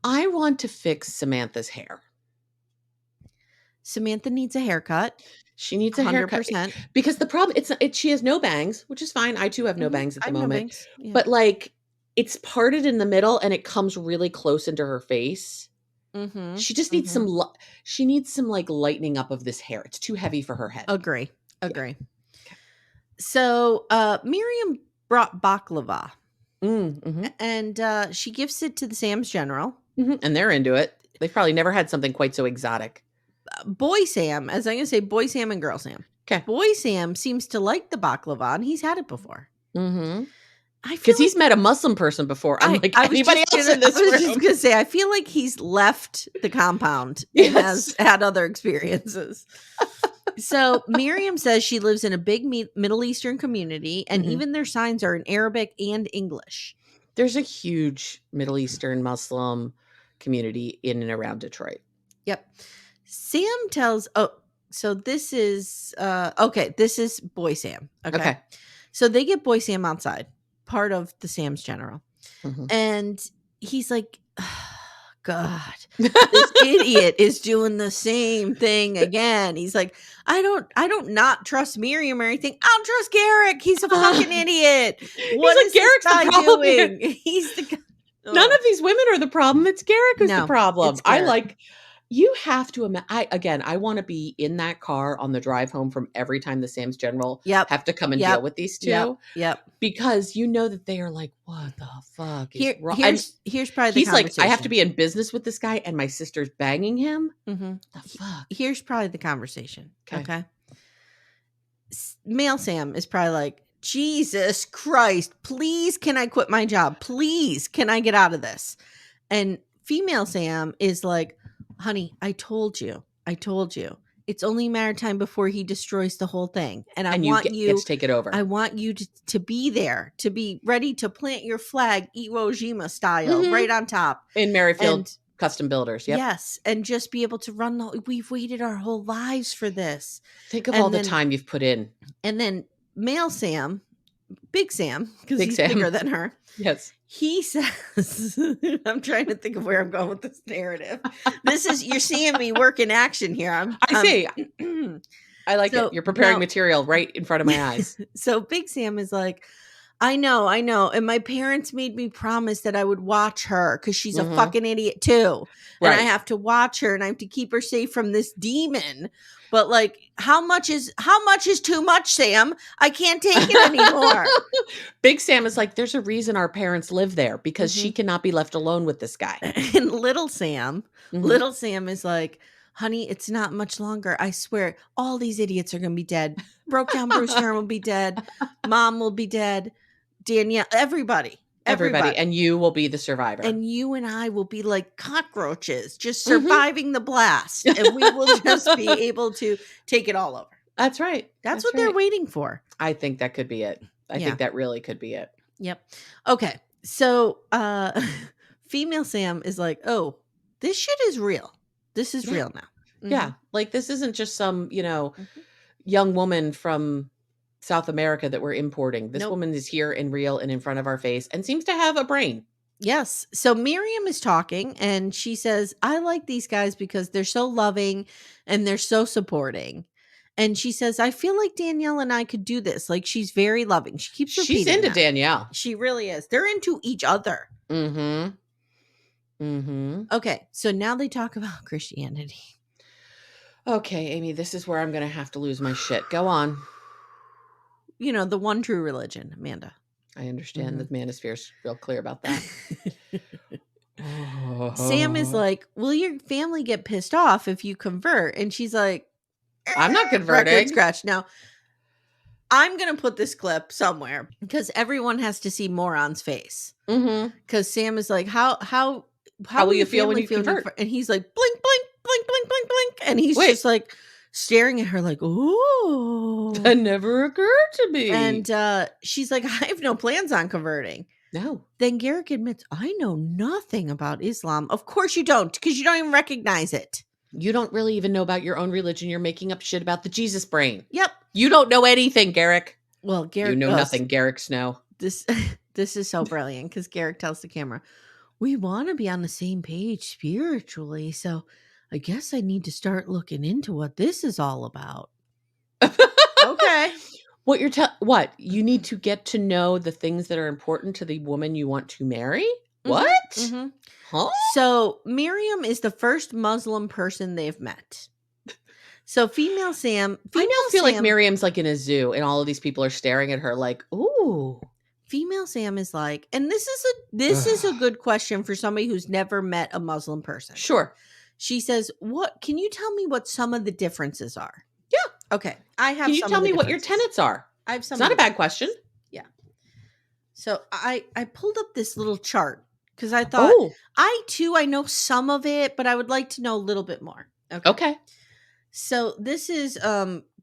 I want to fix Samantha's hair. Samantha needs a haircut. She needs a 100%. Haircut. Because the problem, she has no bangs, which is fine. I too have no bangs at the moment. Yeah. But like, it's parted in the middle and it comes really close into her face. Mm-hmm. She just needs she needs some like lightening up of this hair. It's too heavy for her head. Agree. Yeah. Okay. So Miriam brought baklava. And she gifts it to the Sam's General. And they're into it. They've probably never had something quite so exotic. Boy Sam, as I'm going to say, Boy Sam and Girl Sam. Okay. Boy Sam seems to like the baklava, and he's had it before. Because he's met a Muslim person before, unlike anybody else in this room. I was just going to say, I feel like he's left the compound and has had other experiences. So Miriam says she lives in a big Middle Eastern community, and even their signs are in Arabic and English. There's a huge Middle Eastern Muslim community in and around Detroit. Yep. Sam tells, so this is, this is Boy Sam. Okay. So they get Boy Sam outside, part of the Sam's General. And he's like, God, this idiot is doing the same thing again. He's like, I don't not trust Miriam or anything. I don't trust Garrick. He's a fucking idiot. What like, is this Garrick's the guy problem here. doing? He's the guy. None of these women are the problem. It's Garrick who's the No, problem. it's Garrick. I like, you have to imagine. I want to be in that car on the drive home from every time the Sam's General have to come and deal with these two. Yep. Because you know that they are like, what the fuck is wrong? Here's probably the he's like, conversation. I have to be in business with this guy, and my sister's banging him. Mm-hmm. The fuck. Here's probably the conversation. Okay. Male Sam is probably like, Jesus Christ, please can I quit my job? Please can I get out of this? And female Sam is like, honey, I told you. It's only a matter of time before he destroys the whole thing. And I want you to take it over. I want you to be there, to be ready to plant your flag Iwo Jima style right on top. In Merrifields Custom Builders. Yep. Yes. And just be able to run. We've waited our whole lives for this. Think of all the time you've put in. And then male Sam, Big Sam, because he's bigger than her. Yes. He says, I'm trying to think of where I'm going with this narrative. You're seeing me work in action here. I see. I like it. You're preparing material right in front of my eyes. So Big Sam is like, I know. And my parents made me promise that I would watch her because she's a fucking idiot too. And I have to watch her and I have to keep her safe from this demon. But like, how much is too much, Sam? I can't take it anymore. Big Sam is like, there's a reason our parents live there because she cannot be left alone with this guy. And Little Sam is like, honey, it's not much longer. I swear, all these idiots are going to be dead. Broke down Bruce Stern will be dead. Mom will be dead. Danielle, everybody. And you will be the survivor. And you and I will be like cockroaches, just surviving the blast. And we will just be able to take it all over. That's right. That's what they're waiting for. I think that could be it. I think that really could be it. Yep. Okay. So female Sam is like, oh, this shit is real. This is real now. Mm-hmm. Yeah. Like this isn't just some, young woman from South America that we're importing. This woman is here and real and in front of our face and seems to have a brain. Yes. So Miriam is talking and she says, I like these guys because they're so loving and they're so supporting. And she says, I feel like Danielle and I could do this. Like she's very loving. She keeps repeating She's into Danielle. She really is. They're into each other. Okay. So now they talk about Christianity. Okay, Amy, this is where I'm going to have to lose my shit. Go on. The one true religion, Amanda. I understand. The manosphere is real clear about that. Sam is like, will your family get pissed off if you convert? And she's like, I'm not converting. Record scratch. Now, I'm going to put this clip somewhere because everyone has to see Moron's face. Because Sam is like, how will you feel when you convert? And he's like, blink, blink, blink, blink, blink, blink. And he's just like staring at her like, ooh. That never occurred to me. And she's like, I have no plans on converting. No. Then Garrick admits, I know nothing about Islam. Of course you don't, because you don't even recognize it. You don't really even know about your own religion. You're making up shit about the Jesus brain. Yep. You don't know anything, Garrick. Well, Garrick. You know nothing, Garrick Snow. This is so brilliant because Garrick tells the camera, we want to be on the same page spiritually, so I guess I need to start looking into what this is all about. Okay. What? You need to get to know the things that are important to the woman you want to marry? What? Huh? So Miriam is the first Muslim person they've met. So female Sam. I now feel like Miriam's like in a zoo and all of these people are staring at her like, ooh. Female Sam is like, and this is a good question for somebody who's never met a Muslim person. Sure. She says, "What can you tell me what some of the differences are?" Yeah. Okay. I have. Can you tell me what your tenets are? I have some. It's not a bad question. Yeah. So I pulled up this little chart because I thought I know some of it, but I would like to know a little bit more. Okay. So this is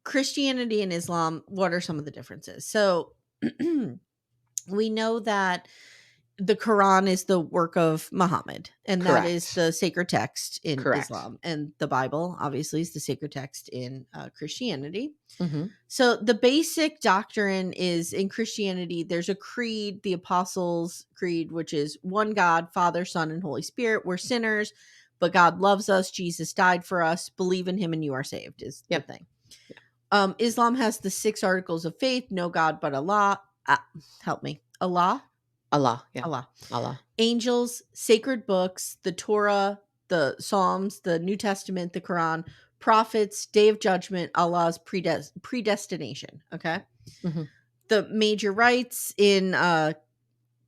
Christianity and Islam. What are some of the differences? So we know that the Quran is the work of Muhammad, and that is Correct. the sacred text in Correct. Islam, and the Bible obviously is the sacred text in Christianity. Mm-hmm. So the basic doctrine is, in Christianity, there's a creed, the Apostles' Creed, which is one God, Father, Son, and Holy Spirit. We're sinners, but God loves us. Jesus died for us. Believe in him and you are saved is the thing. Islam has the 6 articles of faith: no God but Allah. Help me. Allah. Yeah. Allah. Angels, sacred books, the Torah, the Psalms, the New Testament, the Quran, prophets, Day of Judgment, Allah's predestination. Okay. Mm-hmm. The major rites in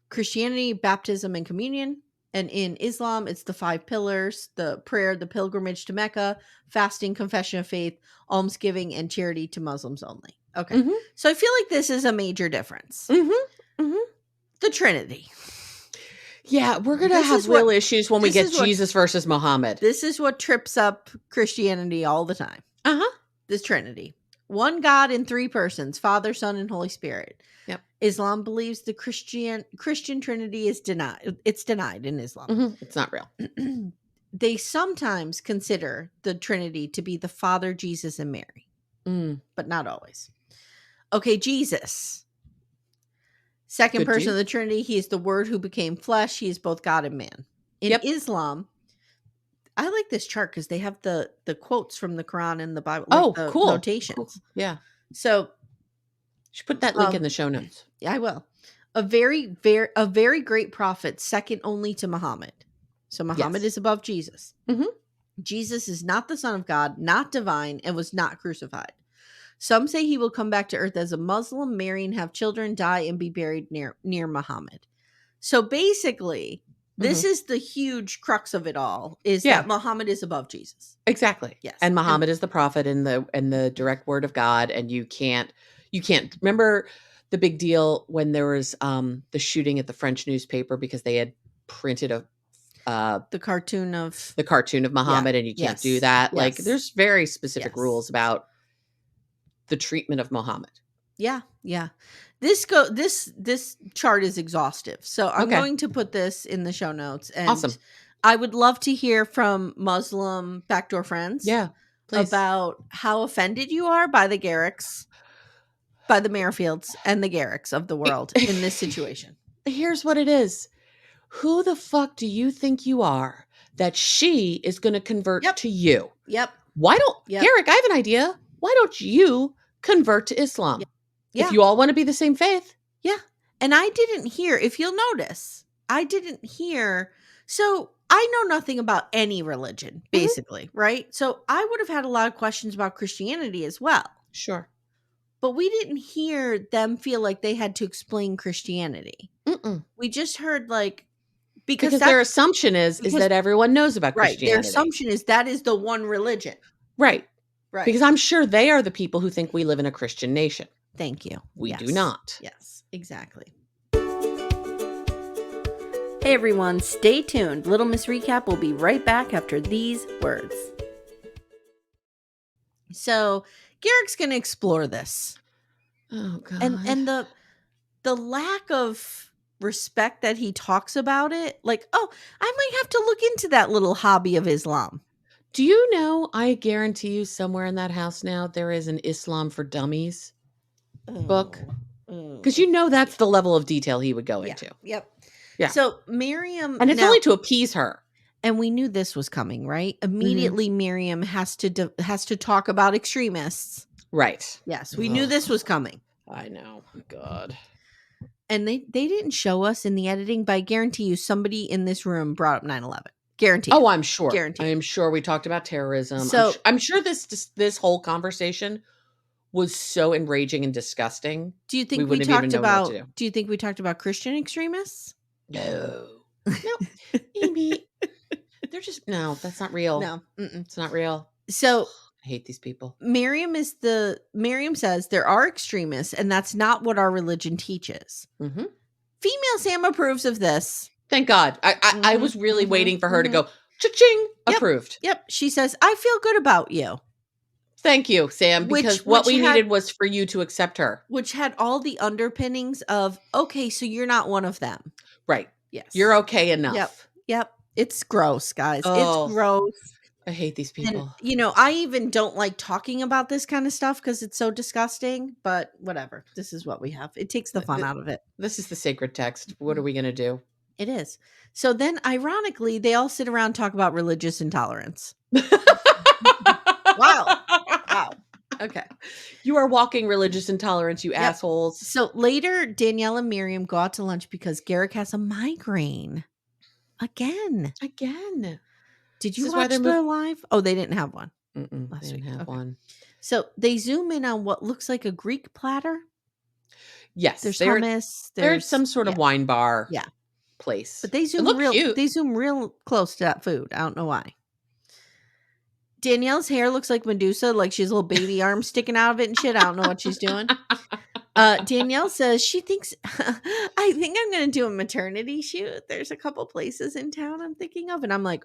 Christianity: baptism and communion. And in Islam, it's the 5 pillars: the prayer, the pilgrimage to Mecca, fasting, confession of faith, almsgiving, and charity to Muslims only. Okay. Mm-hmm. So I feel like this is a major difference. Mm-hmm. Mm-hmm. The Trinity. Yeah, we're going to have real issues when we get Jesus versus Muhammad. This is what trips up Christianity all the time. Uh-huh. This Trinity. One God in 3 persons: Father, Son, and Holy Spirit. Yep. Islam believes the Christian Trinity is denied. It's denied in Islam. Mm-hmm. It's not real. They sometimes consider the Trinity to be the Father, Jesus, and Mary. But not always. Okay, Jesus. Second person of the Trinity. He is the Word who became flesh. He is both God and man. In Islam, I like this chart because they have the quotes from the Quran and the Bible. Like cool. Notations. Cool. Yeah. So you should put that link in the show notes. Yeah, I will. A very great prophet, second only to Muhammad. So Muhammad is above Jesus. Mm-hmm. Jesus is not the Son of God, not divine, and was not crucified. Some say he will come back to earth as a Muslim, marry and have children, die and be buried near Muhammad. So basically, this is the huge crux of it all, is that Muhammad is above Jesus. Exactly. Yes. And Muhammad is the prophet and the direct word of God. And you can't remember the big deal when there was the shooting at the French newspaper because they had printed the cartoon of Muhammad, and you can't do that. Yes. Like, there's very specific rules about the treatment of Muhammad. Yeah. This chart is exhaustive. So I'm going to put this in the show notes. And awesome. I would love to hear from Muslim backdoor friends. Yeah. Please. About how offended you are by the Garricks, by the Merrifields and the Garricks of the world in this situation. Here's what it is. Who the fuck do you think you are that she is going to convert to you? Yep. Why don't Garrick, I have an idea. Why don't you convert to Islam? If you all want to be the same faith. Yeah. And I didn't hear, if you'll notice, I didn't hear. So I know nothing about any religion, basically, right? So I would have had a lot of questions about Christianity as well. Sure. But we didn't hear them feel like they had to explain Christianity. We just heard because their assumption is that everyone knows about Christianity. Their assumption is that is the one religion. Right. Because I'm sure they are the people who think we live in a Christian nation. Thank you. We do not. Yes, exactly. Hey everyone, stay tuned. Little Miss Recap will be right back after these words. So Garrick's going to explore this. Oh God. And the lack of respect that he talks about it, I might have to look into that little hobby of Islam. Do you know, I guarantee you somewhere in that house now, there is an Islam for Dummies book. Because that's the level of detail he would go into. Yep. Yeah. So Miriam. And it's only to appease her. And we knew this was coming, right? Immediately Miriam has to talk about extremists. Right. Yes, we knew this was coming. I know. God. And they didn't show us in the editing, but I guarantee you somebody in this room brought up 9/11. Guaranteed. Oh, I'm sure. Guaranteed. I am sure we talked about terrorism. So I'm sure this whole conversation was so enraging and disgusting. Do you think we talked about? Do you think we talked about Christian extremists? No. Maybe they're just that's not real. No, it's not real. So I hate these people. Miriam says there are extremists, and that's not what our religion teaches. Female Sam approves of this. Thank God. I was really waiting for her to go, cha-ching, approved. Yep. She says, I feel good about you. Thank you, Sam, because what we needed was for you to accept her. Which had all the underpinnings of, okay, so you're not one of them. Right. Yes. You're okay enough. Yep. It's gross, guys. It's Oh, gross. I hate these And, people. I even don't like talking about this kind of stuff because it's so disgusting, but whatever. This is what we have. It takes the fun out of it. This is the sacred text. What are we going to do? It is. So then, ironically, they all sit around and talk about religious intolerance. Wow. Okay. You are walking religious intolerance, you assholes. So later, Danielle and Miriam go out to lunch because Garrick has a migraine. Again. Did you watch the live? Oh, they didn't have one. They didn't have one. So they zoom in on what looks like a Greek platter. Yes. There's hummus. There's some sort of wine bar place. But they zoom real close to that food. I don't know why. Danielle's hair looks like Medusa, like she has a little baby arm sticking out of it and shit. I don't know what she's doing. Danielle says she thinks, I think I'm going to do a maternity shoot. There's a couple places in town I'm thinking of. And I'm like,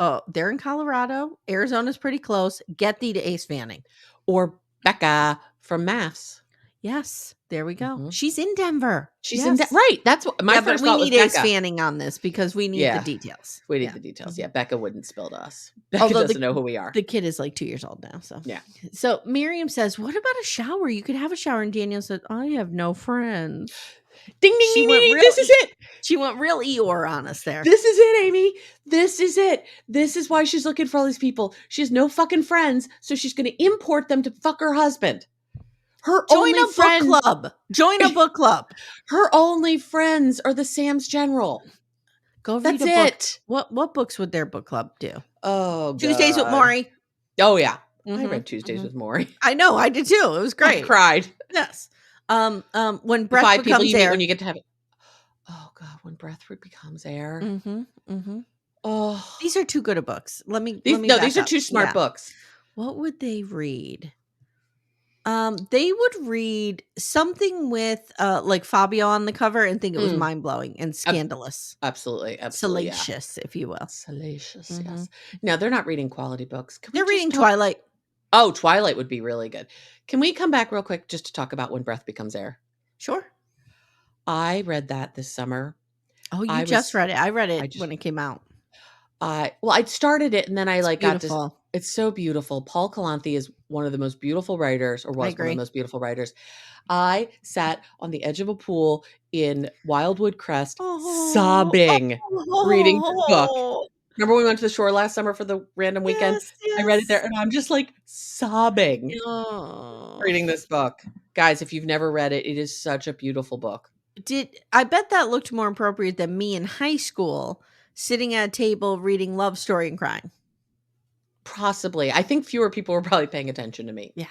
oh, they're in Colorado. Arizona's pretty close. Get thee to Ace Fanning. Or Becca from MAFS. Yes, there we go. Mm-hmm. She's in Denver. She's in right. That's what my first thought was. We need Ace Fanning on this because we need the details. We need the details. Yeah, Becca wouldn't spill to us. Becca doesn't know who we are. The kid is like 2 years old now. So yeah. So Miriam says, "What about a shower? You could have a shower." And Danielle said, "I have no friends." Ding ding ding ding. This is it. She went real Eeyore on us there. This is it, Amy. This is it. This is why she's looking for all these people. She has no fucking friends, so she's going to import them to fuck her husband. Join a book club. Her only friends are the Sam's General. Go read a book. What books would their book club do? Oh, God. Tuesdays with Maury. Oh yeah, I read Tuesdays with Maury. I know, I did too. It was great. I cried. Yes. When breath becomes air. When you get to have it. Oh God, when breath becomes air. Oh, these are too good of books. These are two smart books. What would they read? They would read something with like Fabio on the cover and think it was mind-blowing and scandalous. Absolutely. Salacious, if you will. Salacious, yes. Now, they're not reading quality books. They're reading Twilight. Oh, Twilight would be really good. Can we come back real quick just to talk about When Breath Becomes Air? Sure. I read that this summer. Oh, you just read it. I read it when it came out. I'd started it and then I got this. It's so beautiful. Paul Kalanthe is one of the most beautiful writers, or was one of the most beautiful writers. I sat on the edge of a pool in Wildwood Crest, sobbing, reading the book. Remember we went to the shore last summer for the random weekend? Yes. I read it there and I'm just like sobbing reading this book. Guys, if you've never read it, it is such a beautiful book. I bet that looked more appropriate than me in high school sitting at a table reading love story and crying. Possibly. I think fewer people were probably paying attention to me. Yeah.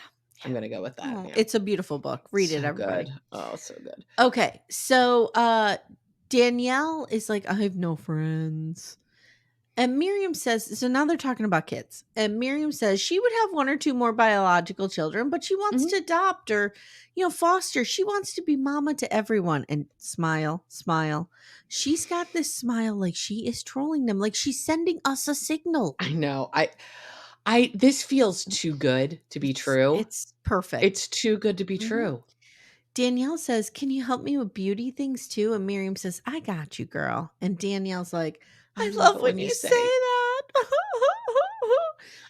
I'm going to go with that. Oh, yeah. It's a beautiful book. Read it, everybody. Good. Oh, so good. Okay. So Danielle is like, I have no friends. And Miriam says, so now they're talking about kids. And Miriam says she would have 1 or 2 more biological children, but she wants to adopt or, foster. She wants to be mama to everyone. And smile. She's got this smile like she is trolling them, like she's sending us a signal. I know. This feels too good to be true. It's perfect. It's too good to be true. Danielle says, can you help me with beauty things too? And Miriam says, I got you, girl. And Danielle's like, I love when you say that.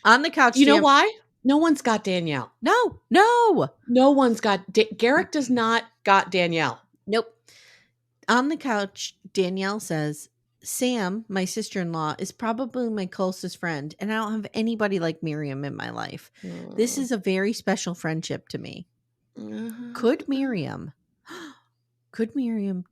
On the couch. You know why? No one's got Danielle. No. No one's got. Garrick does not got Danielle. Nope. On the couch, Danielle says, Sam, my sister-in-law, is probably my closest friend, and I don't have anybody like Miriam in my life. This is a very special friendship to me. Could Miriam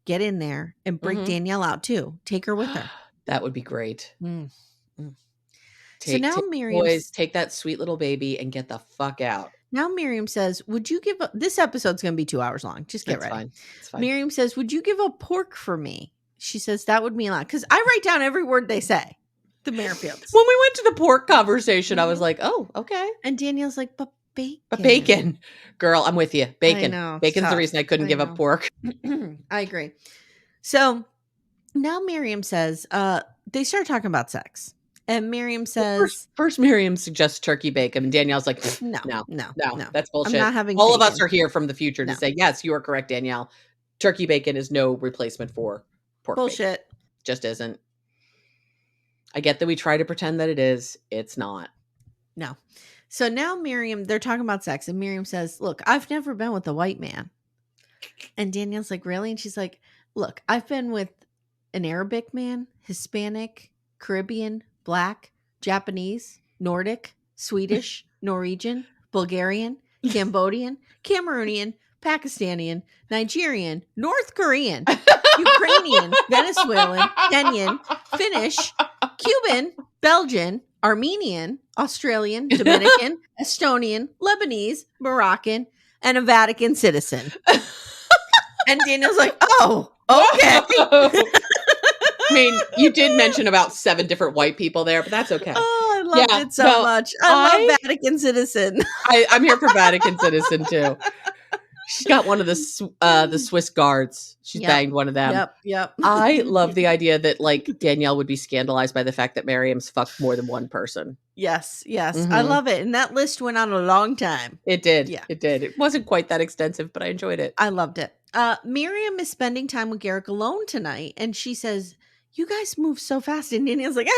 get in there and break Danielle out too? Take her with her. That would be great. So now Miriam, boys, take that sweet little baby and get the fuck out. Now Miriam says, would you give up? This episode's going to be 2 hours long. Just get ready. It's fine. Miriam says, would you give up pork for me? She says, that would mean a lot. Because I write down every word they say. The Merrifields. When we went to the pork conversation, I was like, oh, okay. And Danielle's like, but bacon. But bacon. Girl, I'm with you. Bacon. I know, Bacon's the reason I couldn't give up pork. I agree. So now Miriam says, they start talking about sex. And Miriam says, first Miriam suggests turkey bacon, and Danielle's like, no, that's bullshit. I'm not having all bacon. of us are here from the future to say, yes, you are correct, Danielle. Turkey bacon is no replacement for pork. Bullshit. Bacon. just isn't. I get that we try to pretend that it is. It's not. No. So now Miriam, they're talking about sex, and Miriam says, look, I've never been with a white man. And Danielle's like, really? And she's like, look, I've been with an Arabic man, Hispanic, Caribbean, Black, Japanese, Nordic, Swedish, Norwegian, Bulgarian, Cambodian, Cameroonian, Pakistani, Nigerian, North Korean, Ukrainian, Venezuelan, Kenyan, Finnish, Cuban, Belgian, Armenian, Australian, Dominican, Estonian, Lebanese, Moroccan, and a Vatican citizen. And Daniel's like, oh, okay. I mean, you did mention about 7 different white people there, but that's okay. Oh, I loved it so much. I love Vatican citizen. I'm here for Vatican citizen too. She's got one of the Swiss guards. She's banged one of them. Yep. I love the idea that like Danielle would be scandalized by the fact that Miriam's fucked more than one person. Yes. Mm-hmm. I love it. And that list went on a long time. It did. Yeah. It did. It wasn't quite that extensive, but I enjoyed it. I loved it. Miriam is spending time with Garrick alone tonight, and she says, you guys move so fast. And Danielle's like,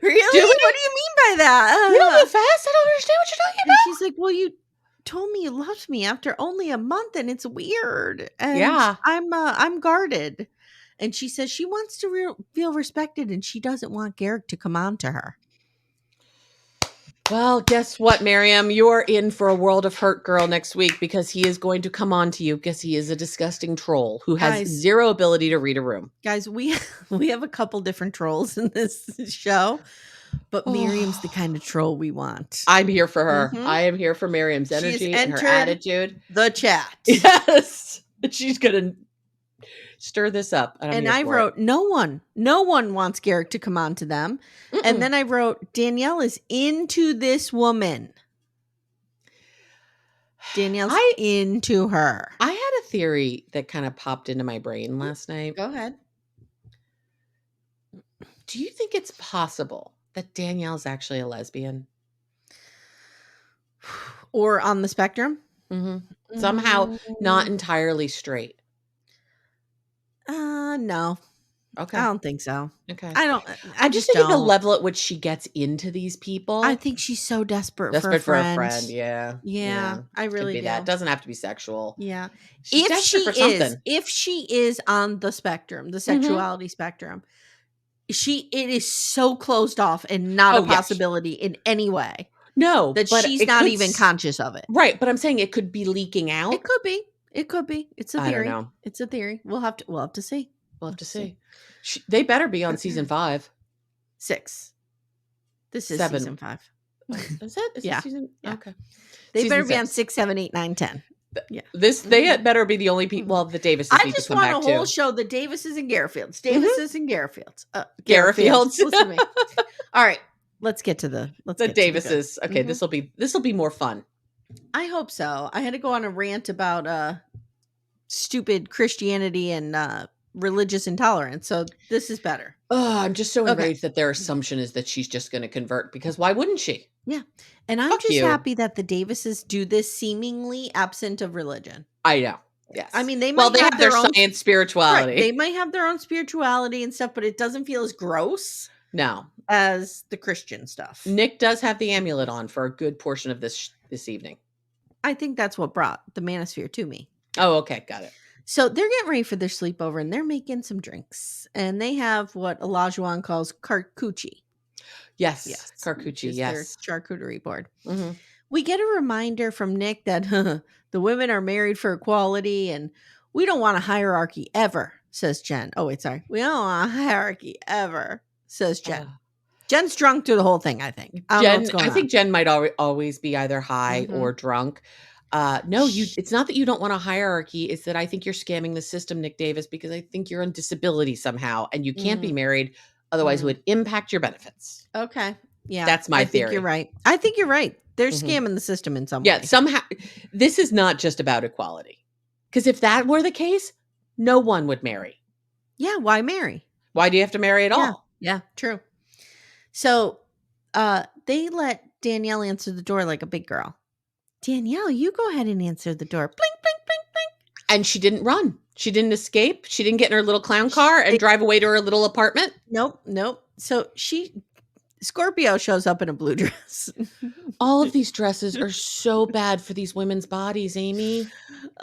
really? What do you mean by that? We don't move fast. I don't understand what you're talking about. And she's like, well, you told me you loved me after only a month, and it's weird. And I'm guarded. And she says she wants to feel respected, and she doesn't want Garrick to come on to her. Well, guess what, Miriam? You're in for a world of hurt, girl, next week, because he is going to come on to you because he is a disgusting troll who has zero ability to read a room. Guys, we have a couple different trolls in this show, but Miriam's the kind of troll we want. I'm here for her. Mm-hmm. I am here for Miriam's energy and her attitude. The chat. Yes. She's going to stir this up. And I wrote, no one wants Garrick to come on to them. Mm-mm. And then I wrote, Danielle is into this woman. Danielle's into her. I had a theory that kind of popped into my brain last night. Go ahead. Do you think it's possible that Danielle's actually a lesbian? Or on the spectrum? Mm-hmm. Somehow not entirely straight. No. Okay. I don't think so. Okay. I just think the level at which she gets into these people. I think she's so desperate for a friend. Yeah. I really do. That. It doesn't have to be sexual. Yeah. She's If she is on the spectrum, the sexuality spectrum, it is so closed off and not a possibility in any way. No. That she's not even conscious of it. Right. But I'm saying it could be leaking out. It could be. It's a theory. I don't know. It's a theory. We'll have to see. We'll have to see. They better be on season 5. 6. This is 7. season 5. Is it? Is it season? Yeah. Okay. They season better be 6. On 6, 7, 8, 9, 10. Yeah. They better be the only people. Well, the Davises. I just want a whole show. The Davises and Garfields. And Garfields. Listen to me. All right. Let's get to the Davises. Okay. This will be more fun. I hope so. I had to go on a rant about stupid Christianity and religious intolerance. So this is better. Oh, I'm just so enraged that their assumption is that she's just going to convert, because why wouldn't she? Yeah. And I'm just happy that the Davises do this seemingly absent of religion. I know. Yes. I mean, they have their own science spirituality. Right. They might have their own spirituality and stuff, but it doesn't feel as gross. No. As the Christian stuff. Nick does have the amulet on for a good portion of this evening. I think that's what brought the manosphere to me. Oh, okay. Got it. So they're getting ready for their sleepover, and they're making some drinks. And they have what Olajuwon calls charcuterie. Yes. Charcuterie, yes. Their charcuterie board. Mm-hmm. We get a reminder from Nick that the women are married for equality, and we don't want a hierarchy ever, says Jen. Oh, wait, sorry. We don't want a hierarchy ever, says Jen. Jen's drunk through the whole thing, I think. I think Jen might always be either high or drunk. No, it's not that you don't want a hierarchy. It's that I think you're scamming the system, Nick Davis, because I think you're on disability somehow and you can't be married. Otherwise it would impact your benefits. Okay. Yeah. That's my theory. I think you're right. They're scamming the system in some way. Yeah. Somehow this is not just about equality, because if that were the case, no one would marry. Yeah. Why marry? Why do you have to marry at all? Yeah. True. So, they let Danielle answer the door like a big girl. Danielle, you go ahead and answer the door. Blink, blink, blink, blink. And she didn't run. She didn't escape. She didn't get in her little clown car and drive away to her little apartment. Nope. So Scorpio shows up in a blue dress. All of these dresses are so bad for these women's bodies, Amy.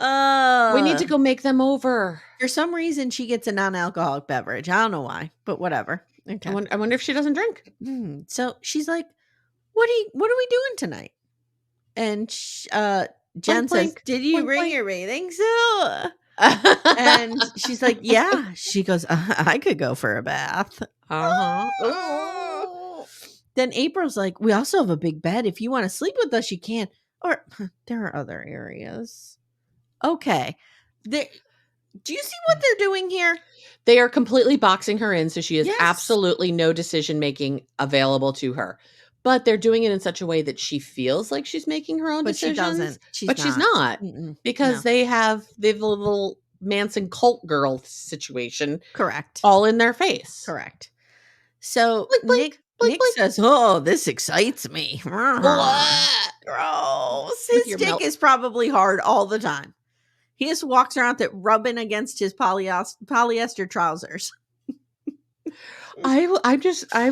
We need to go make them over. For some reason, she gets a non-alcoholic beverage. I don't know why, but whatever. Okay. I wonder if she doesn't drink. So she's like, "What are we doing tonight?" And Jen says, "Did you bring your bathing suit?" And she's like, "Yeah." She goes, "I could go for a bath." Then April's like, "We also have a big bed. If you want to sleep with us, you can. Or there are other areas." Okay. Do you see what they're doing here? They are completely boxing her in, so she has absolutely no decision making available to her. But they're doing it in such a way that she feels like she's making her own decisions. She doesn't. She's not. Because they have the little Manson cult girl situation. Correct. All in their face. Correct. So Nick says, "Oh, this excites me." Gross. His dick is probably hard all the time. He just walks around with it rubbing against his polyester trousers. I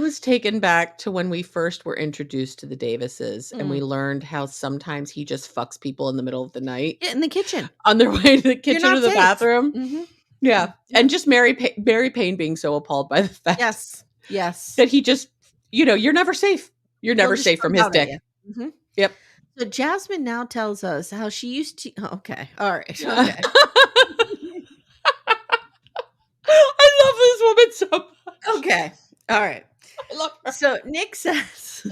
was taken back to when we first were introduced to the Davises and we learned how sometimes he just fucks people in the middle of the night. In the kitchen. On their way to the kitchen or the bathroom. Mm-hmm. Yeah. And just Mary Payne being so appalled by the fact Yes. that he just, you're never safe. You're never safe from his dick. Mm-hmm. Yep. So Jasmine now tells us how she used to. Okay. All right. Okay. I love this woman so much. Okay. All right. I love her. So Nick says,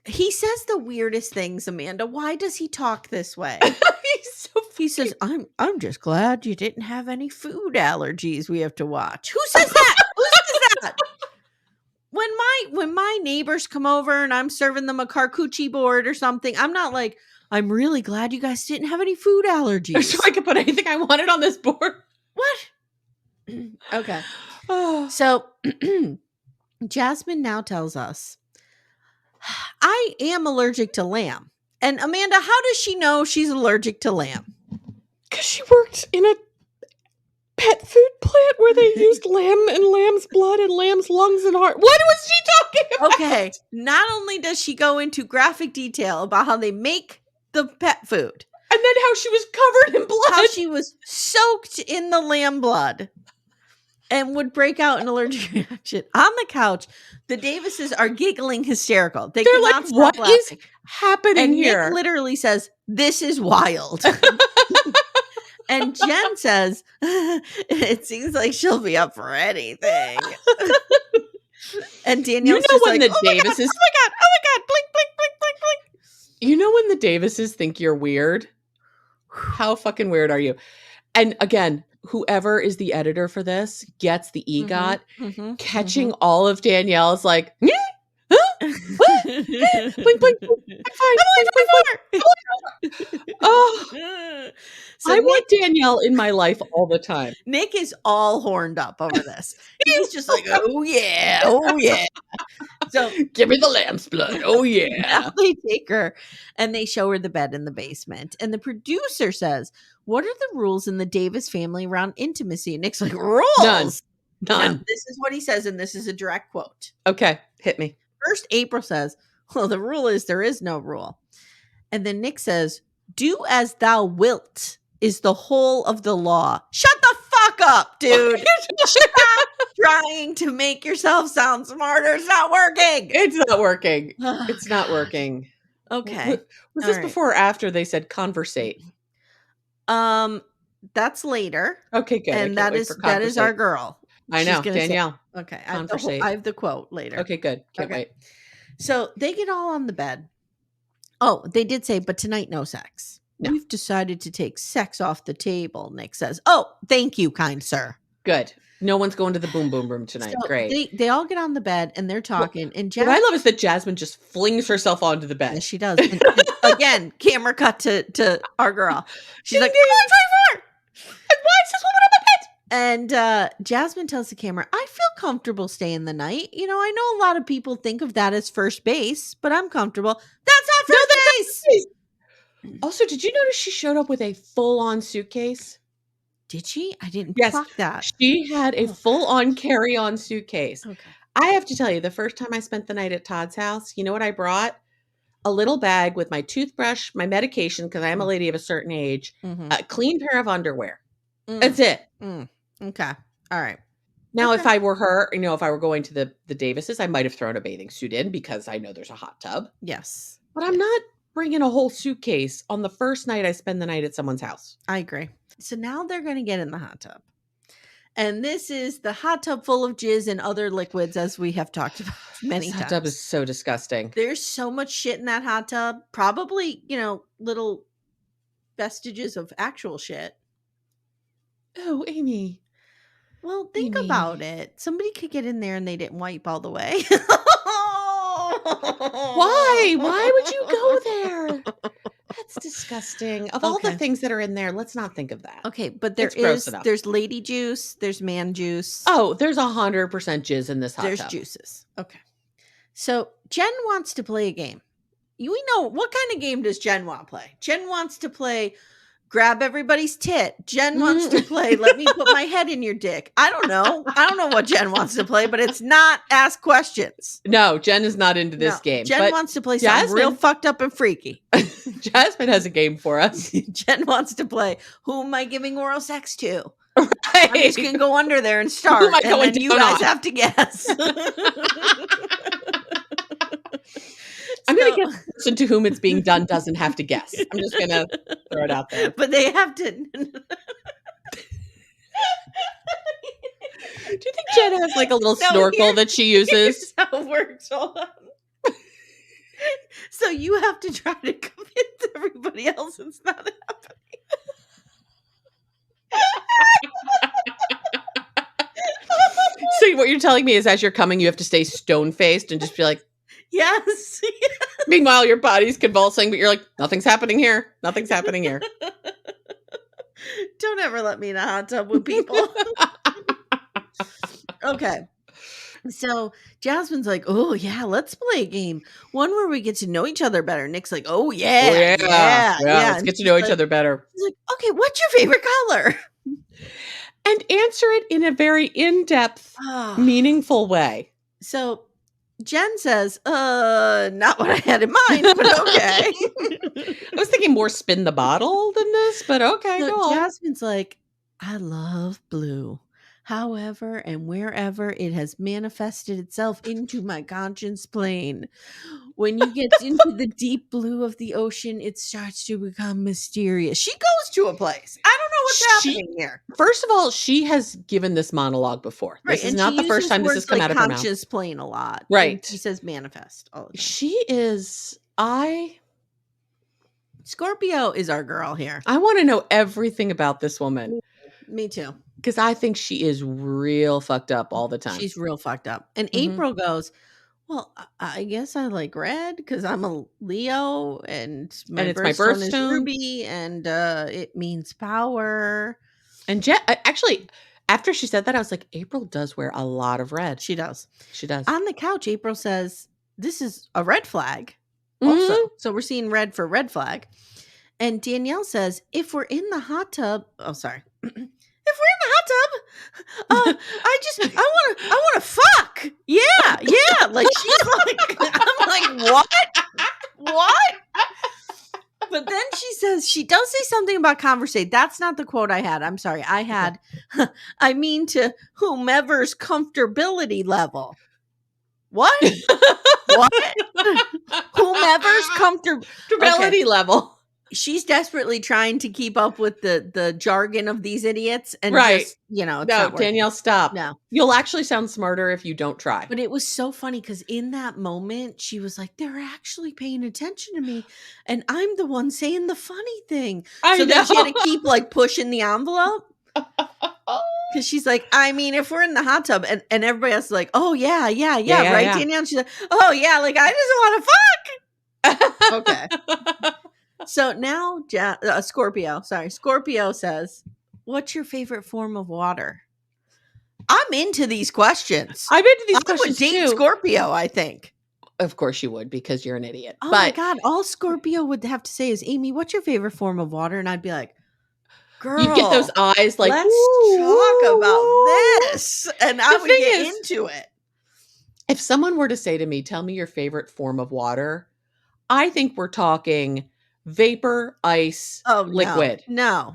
he says the weirdest things, Amanda. Why does he talk this way? He says, I'm just glad you didn't have any food allergies we have to watch. Who says that? Who says that? When my neighbors come over and I'm serving them a charcuterie board or something, I'm not like, "I'm really glad you guys didn't have any food allergies. So I could put anything I wanted on this board." What? Okay. So Jasmine now tells us, "I am allergic to lamb." And Amanda, how does she know she's allergic to lamb? Because she worked in a pet food plant where they used lamb and lamb's blood and lamb's lungs and heart. What was she talking about? Okay. Not only does she go into graphic detail about how they make the pet food. And then how she was covered in blood. How she was soaked in the lamb blood. And would break out an allergic reaction. On the couch, the Davises are giggling hysterical. They're like, "What is happening here?" Nick literally says, "This is wild." And Jen says, "It seems like she'll be up for anything." And Danielle's just when like, the Davises, oh my god, blink, blink, blink, blink, blink. When the Davises think you're weird, how fucking weird are you? And again, whoever is the editor for this gets the EGOT, catching all of Danielle's like, what? Blink, blink, blink. Oh, so I want Danielle in my life all the time. Nick is all horned up over this. He's just like, oh yeah. So give me the lamb's blood. Oh yeah. Now they take her and they show her the bed in the basement. And the producer says, "What are the rules in the Davis family around intimacy?" And Nick's like, "Rules? None. Now, this is what he says, and this is a direct quote. Okay, hit me. First, April says, "Well, the rule is there is no rule." And then Nick says, "Do as thou wilt is the whole of the law." Shut the fuck up, dude. Stop trying to make yourself sound smarter. It's not working. It's not working. Okay. Was this before or after they said conversate? That's later. Okay, good. And that is our girl. I know, Danielle. Say, okay, I have the quote later. Okay, good. Can't wait. So they get all on the bed. Oh, they did say, "But tonight, no sex. No. We've decided to take sex off the table," Nick says. "Oh, thank you, kind sir." Good. No one's going to the boom boom room tonight. So Great. They all get on the bed and they're talking. And what I love is that Jasmine just flings herself onto the bed. Yes, she does. And again, camera cut to our girl. She's like, "Come on, 24! And why is this woman on my bed?" And Jasmine tells the camera, "I feel comfortable staying the night. I know a lot of people think of that as first base, but I'm comfortable." That's not first base. Also, did you notice she showed up with a full-on suitcase? Did she? I didn't Yes, clock that. she had a Oh, full-on carry-on suitcase. okay. I have to tell you, the first time I spent the night at Todd's house, you know what I brought? A little bag with my toothbrush, my medication, because I am a lady of a certain age, a clean pair of underwear. That's it. Okay. All right. Now, if I were her, if I were going to the Davises, I might have thrown a bathing suit in because I know there's a hot tub. Yes. But I'm not bringing a whole suitcase on the first night I spend the night at someone's house. I agree. So now they're going to get in the hot tub. And this is the hot tub full of jizz and other liquids, as we have talked about many times. Hot tub is so disgusting. There's so much shit in that hot tub. Probably, little vestiges of actual shit. Oh, Amy. Well, think about it. Somebody could get in there and they didn't wipe all the way. Why? Why would you go there? That's disgusting. Of all the things that are in there, let's not think of that. Okay, but there's lady juice, there's man juice. Oh, there's 100% jizz in this hot tub. There's juices. Okay. So Jen wants to play a game. We know, what kind of game does Jen want to play? Jen wants to play grab everybody's tit. Jen wants to play let me put my head in your dick. I don't know. I don't know what Jen wants to play, but it's not ask questions. No, Jen is not into this game. Jen wants to play something real fucked up and freaky. Jasmine has a game for us. Jen wants to play who am I giving oral sex to? Right. I'm just going to go under there and start. Who am I and going then you guys have to guess. I'm going to guess the person to whom it's being done doesn't have to guess. I'm just going to throw it out there. But they have to. Do you think Jen has like a little snorkel that she uses? Here's how it works. Hold on. So you have to try to convince everybody else it's not happening. So what you're telling me is as you're coming, you have to stay stone-faced and just be like, yes. Meanwhile, your body's convulsing, but you're like, nothing's happening here. Nothing's happening here. Don't ever let me in a hot tub with people. Okay. So Jasmine's like, oh, yeah, let's play a game. One where we get to know each other better. Nick's like, oh, yeah. Let's get to know each other better. He's like, okay, what's your favorite color? And answer it in a very in-depth, meaningful way. So Jen says, not what I had in mind, but okay. I was thinking more spin the bottle than this, but okay. So Jasmine's like, I love blue. However, and wherever it has manifested itself into my conscience plane, when you get into the deep blue of the ocean, it starts to become mysterious. She goes to a place. I don't know what's happening here. First of all, she has given this monologue before. Right, this is not the first time this has come out of her mouth. Conscience plane a lot. Right. She says manifest all the time. She is, Scorpio is our girl here. I want to know everything about this woman. Me too. Because I think she is real fucked up all the time. She's real fucked up. And April goes, well, I guess I like red because I'm a Leo and it's my birthstone is Ruby and it means power. And actually, after she said that, I was like, April does wear a lot of red. She does. She does. On the couch, April says, this is a red flag also. So we're seeing red for red flag. And Danielle says, if we're in the hot tub, if we're in the hot tub, I want to fuck. Yeah. Like she's like, I'm like, what? But then she says, she does say something about conversate. That's not the quote I had. I'm sorry. I had, I mean to whomever's comfortability level. What? Whomever's comfortability level. She's desperately trying to keep up with the jargon of these idiots. And just, it's no, Danielle, stop. No. You'll actually sound smarter if you don't try. But it was so funny because in that moment, she was like, they're actually paying attention to me. And I'm the one saying the funny thing. Then she had to keep like pushing the envelope. Because she's like, I mean, if we're in the hot tub and everybody else is like, oh, yeah, right, yeah. Danielle? And she's like, oh, yeah, like I just want to fuck. Okay. So now Scorpio says, what's your favorite form of water? I'm into these questions. I'm into these questions would date too. Scorpio, I think. Of course you would, because you're an idiot. Oh my But God. All Scorpio would have to say is, Amy, what's your favorite form of water? And I'd be like, you'd get those girl, eyes like, let's talk about this. And I The would thing get is, into it. if someone were to say to me, tell me your favorite form of water, I think we're talking vapor, ice, Oh, liquid. no.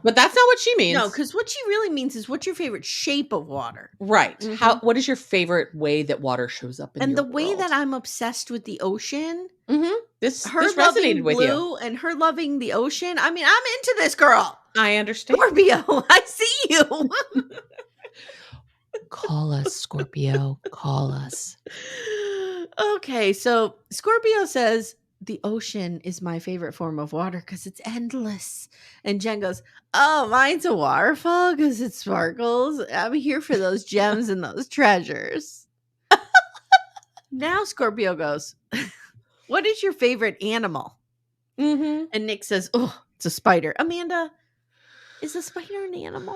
But that's not what she means. No, because what she really means is, what's your favorite shape of water? Right. Mhm. What is your favorite way that water shows up in And your the way world? that I'm obsessed with the ocean, This her resonated loving with you. blue and her loving the ocean. I mean, I'm into this girl. I understand. Scorpio, I see you. Call us, Scorpio. Call us. Okay, so Scorpio says, the ocean is my favorite form of water because it's endless. And Jen goes, oh, mine's a waterfall because it sparkles. I'm here for those gems and those treasures. Now Scorpio goes, what is your favorite animal? Mm-hmm. And Nick says, oh, it's a spider. Amanda, is a spider an animal?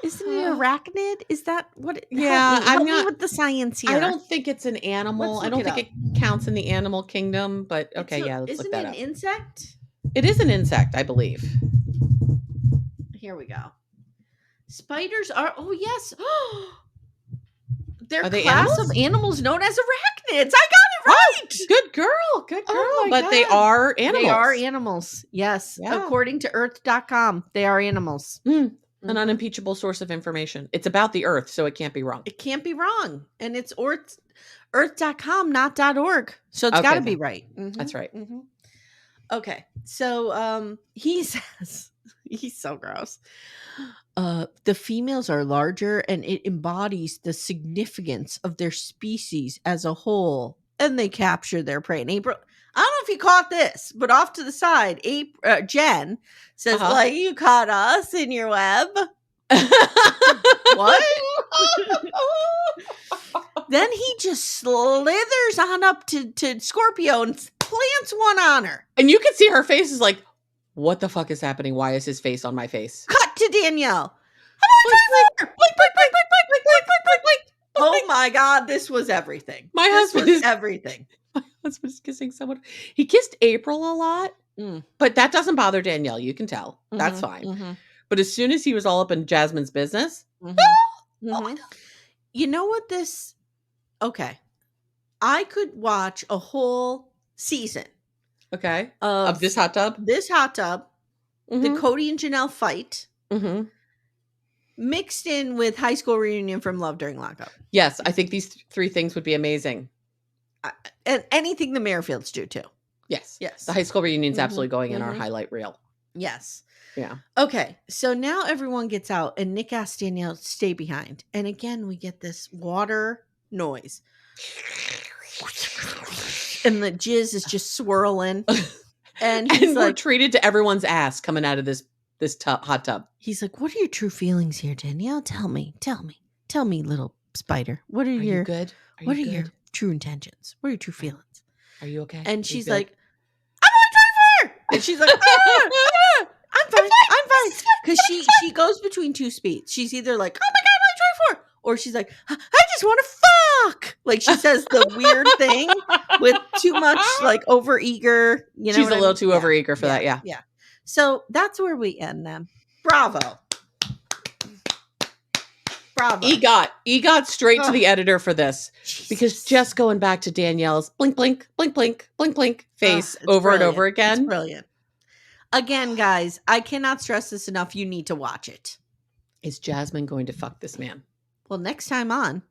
Isn't it arachnid? Is that what? Yeah, help me with the science here. I don't think it's an animal. Let's I don't look think it it counts in the animal kingdom, but okay, let's look that up. Isn't it an insect? It is an insect, I believe. Here we go. Spiders are, oh yes. They're Are they class animals? of animals known as arachnids. I got it right. Good girl. Good girl. Oh my but they God. are animals. They are animals. Yes. Yeah. According to earth.com, they are animals. An unimpeachable source of information. It's about the earth, so it can't be wrong. It can't be wrong. And it's earth.com, not .org. So it's got to be right. That's right. Okay. So he says, he's so gross. The females are larger and it embodies the significance of their species as a whole, and they capture their prey. And April, I don't know if you caught this, but off to the side, Jen says, like, you caught us in your web. What? Then he just slithers on up to Scorpio and plants one on her. And you can see her face is like, what the fuck is happening? Why is his face on my face? Cut to Danielle. Oh my God, this was everything. My husband is everything. My husband is kissing someone. He kissed April a lot, but that doesn't bother Danielle. You can tell. That's fine. But as soon as he was all up in Jasmine's business, oh my God. You know what this? Okay. I could watch a whole season. Okay. Of this hot tub? This hot tub. The Cody and Janelle fight. Mixed in with High School Reunion from Love During Lockup. Yes, I think these three things would be amazing. And anything the Merrifields do too. Yes. The High School Reunion is absolutely going in our Mhm. highlight reel. Yes. Yeah. Okay. So now everyone gets out and Nick asks Danielle to stay behind. And again, we get this water noise. And the jizz is just swirling. And he's we're like, treated to everyone's ass coming out of this hot tub. He's like, what are your true feelings here, Danielle? Tell me, little spider. What are you good? What are your true intentions? What are your true feelings? Are you okay? And she's like, I'm only 24. And she's like, I'm fine. Because she goes between two speeds. She's either like, oh my God, I'm only 24. Or she's like, I just want to fuck. Like she says the weird thing with too much like overeager. You know, she's a little too overeager for that. Yeah. So that's where we end them. Bravo. EGOT straight to the editor for this. Jesus. Because just going back to Danielle's blink, blink, blink, blink, blink, blink face over and over again. It's brilliant. Again, guys, I cannot stress this enough. You need to watch it. Is Jasmine going to fuck this man? Well, next time on,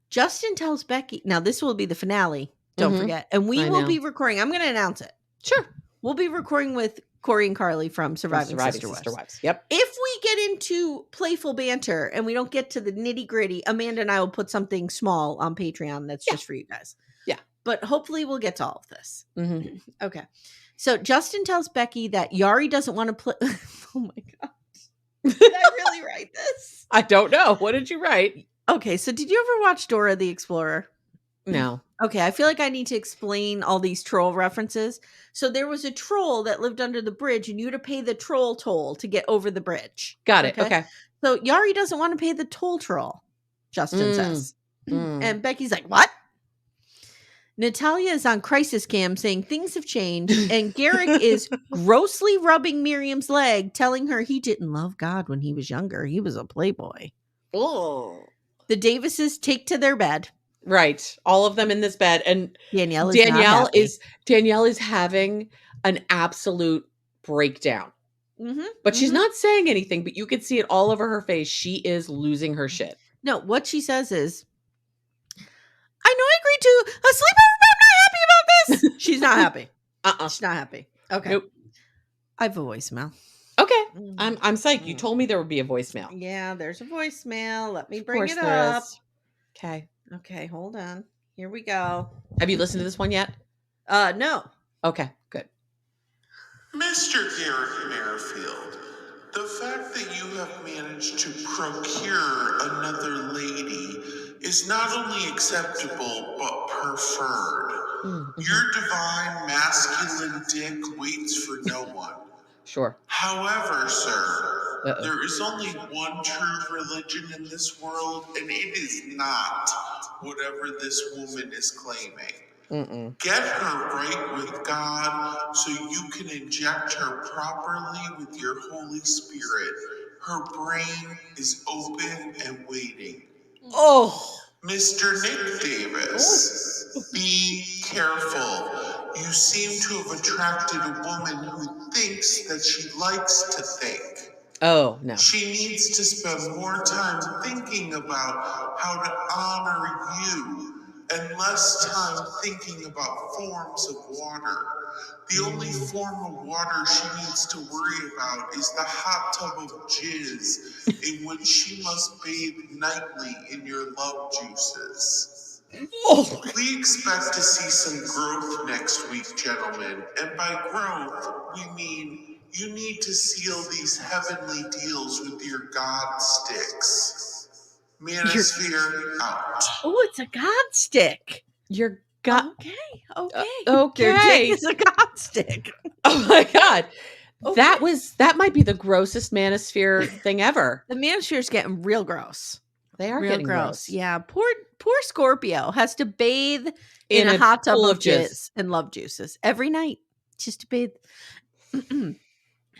Justin tells Becky. Now, this will be the finale. Don't forget. And we will be recording. I'm going to announce it. Sure. We'll be recording with Corey and Carly from Surviving Sister Wives. Yep. If we get into playful banter and we don't get to the nitty gritty, Amanda and I will put something small on Patreon that's just for you guys. Yeah. But hopefully we'll get to all of this. Okay. So Justin tells Becky that Yary doesn't want to play. Oh my God. Did I really write this? I don't know. What did you write? Okay. So did you ever watch Dora the Explorer? No. Okay, I feel like I need to explain all these troll references. So there was a troll that lived under the bridge, and you had to pay the troll toll to get over the bridge. Got it. Okay. So Yary doesn't want to pay the toll, Justin says. And Becky's like, what? Nathalia is on crisis cam saying things have changed, and Garrick is grossly rubbing Miriam's leg, telling her he didn't love God when he was younger. He was a playboy. Oh. The Davises take to their bed. Right. All of them in this bed. And Danielle is not happy. Danielle is having an absolute breakdown. But she's not saying anything, but you can see it all over her face. She is losing her shit. No, what she says is, I know I agreed to a sleepover, but I'm not happy about this. She's not happy. She's not happy. Okay. Nope. I have a voicemail. Okay. I'm psyched. You told me there would be a voicemail. Yeah, there's a voicemail. Let me bring it up. Okay. Okay, hold on. Here we go. Have you listened to this one yet? No. Okay, good. Mr. Garrick Merrifield, the fact that you have managed to procure another lady is not only acceptable, but preferred. Your divine masculine dick waits for no one. Sure. However, sir, there is only one true religion in this world, and it is not whatever this woman is claiming. Get her right with God so you can inject her properly with your Holy Spirit. Her brain is open and waiting. Oh. Mr. Nick Davis, be careful. You seem to have attracted a woman who thinks that she likes to think. Oh, no. She needs to spend more time thinking about how to honor you and less time thinking about forms of water. The only form of water she needs to worry about is the hot tub of jizz in which she must bathe nightly in your love juices. Oh. We expect to see some growth next week, gentlemen, and by growth, we mean you need to seal these heavenly deals with your God sticks. Manosphere out. Oh, it's a God stick. Your God. Okay. Okay. Their dick is a God stick. Oh my God. Okay. That might be the grossest manosphere thing ever. The manosphere's getting real gross. They are Real getting gross. Yeah. Poor Scorpio has to bathe in a hot tub of jizz and love juices every night just to bathe.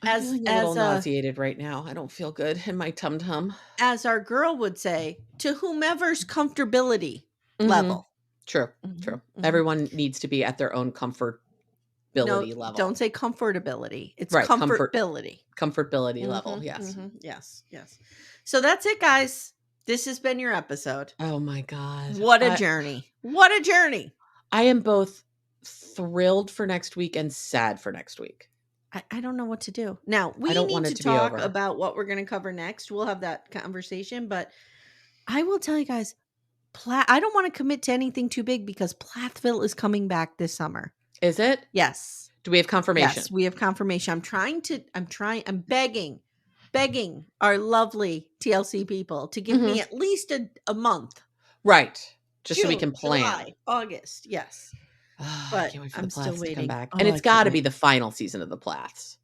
I'm feeling a little nauseated right now. I don't feel good in my tum-tum. As our girl would say, to whomever's comfortability level. True. Everyone needs to be at their own comfortability level. Don't say comfortability. It's right, comfortability. Comfortability level, yes. Yes. So that's it, guys. This has been your episode. Oh my God. What a journey. What a journey. I am both thrilled for next week and sad for next week. I don't know what to do. Now, we need to talk about what we're going to cover next. We'll have that conversation, but I will tell you guys, I don't want to commit to anything too big because Plathville is coming back this summer. Is it? Yes. Do we have confirmation? Yes, we have confirmation. I'm begging our lovely TLC people to give me at least a month. Right. Just June, so we can plan. July, August. Yes. But I can't wait for the Plaths to come back. Oh, and it's got to be the final season of the Plaths.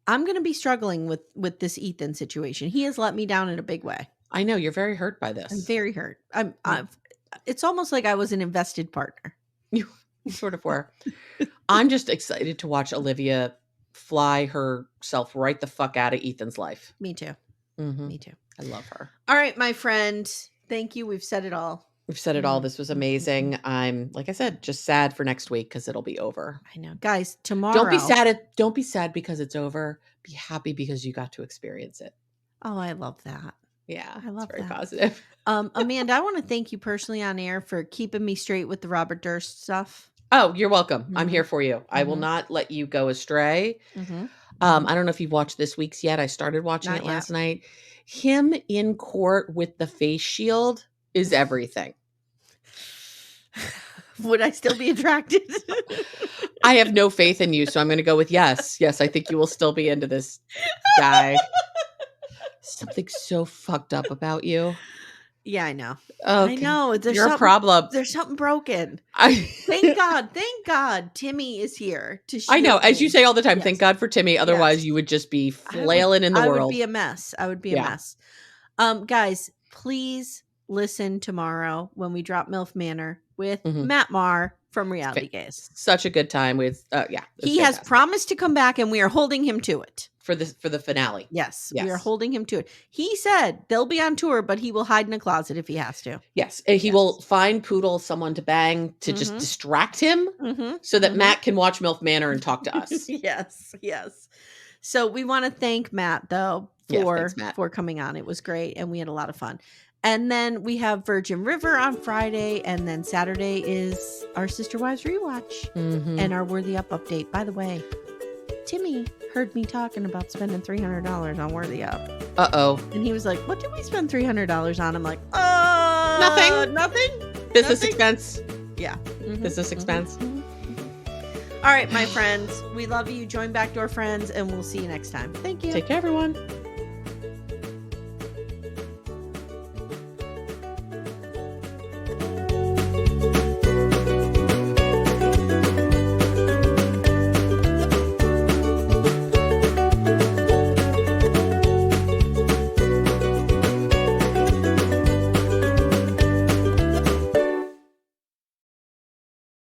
I'm going to be struggling with this Ethan situation. He has let me down in a big way. I know you're very hurt by this. I'm very hurt. It's almost like I was an invested partner. You sort of were. I'm just excited to watch Olivia fly herself right the fuck out of Ethan's life. Me too. Me too. I love her. All right, my friend. Thank you. We've said it all. We've said it all. This was amazing. I'm, like I said, just sad for next week because it'll be over. I know. Guys, tomorrow. Don't be sad because it's over. Be happy because you got to experience it. Oh, I love that. Yeah. I love very that. Positive. Amanda, I want to thank you personally on air for keeping me straight with the Robert Durst stuff. Oh, you're welcome. I'm here for you. I will not let you go astray. I don't know if you've watched this week's yet. I started watching it last night. Him in court with the face shield is everything. Would I still be attracted? I have no faith in you, so I'm going to go with yes. Yes, I think you will still be into this guy. Something so fucked up about you. Yeah, I know. Okay. I know. You're a problem. There's something broken. Thank God Timmy is here to shield I know. As me. you say all the time, thank God for Timmy. Otherwise, you would just be flailing in the world. I would be a mess. I would be a mess. Guys, please listen tomorrow when we drop MILF Manor with Matt Marr from Reality Gaze. Such a good time with He has promised to come back, and we are holding him to it for the finale. Yes, we are holding him to it. He said they'll be on tour, but he will hide in a closet if he has to. Yes, and he will find Poodle someone to bang to just distract him, so that Matt can watch MILF Manor and talk to us. Yes. So we want to thank Matt though for coming on. It was great, and we had a lot of fun. And then we have Virgin River on Friday, and then Saturday is our Sister Wives rewatch and our Worthy Up update. By the way, Timmy heard me talking about spending $300 on Worthy Up. And he was like, "What did we spend $300 on?" I'm like, nothing. Business expense. Yeah, business expense. All right, my friends, we love you. Join Backdoor Friends, and we'll see you next time. Thank you. Take care, everyone.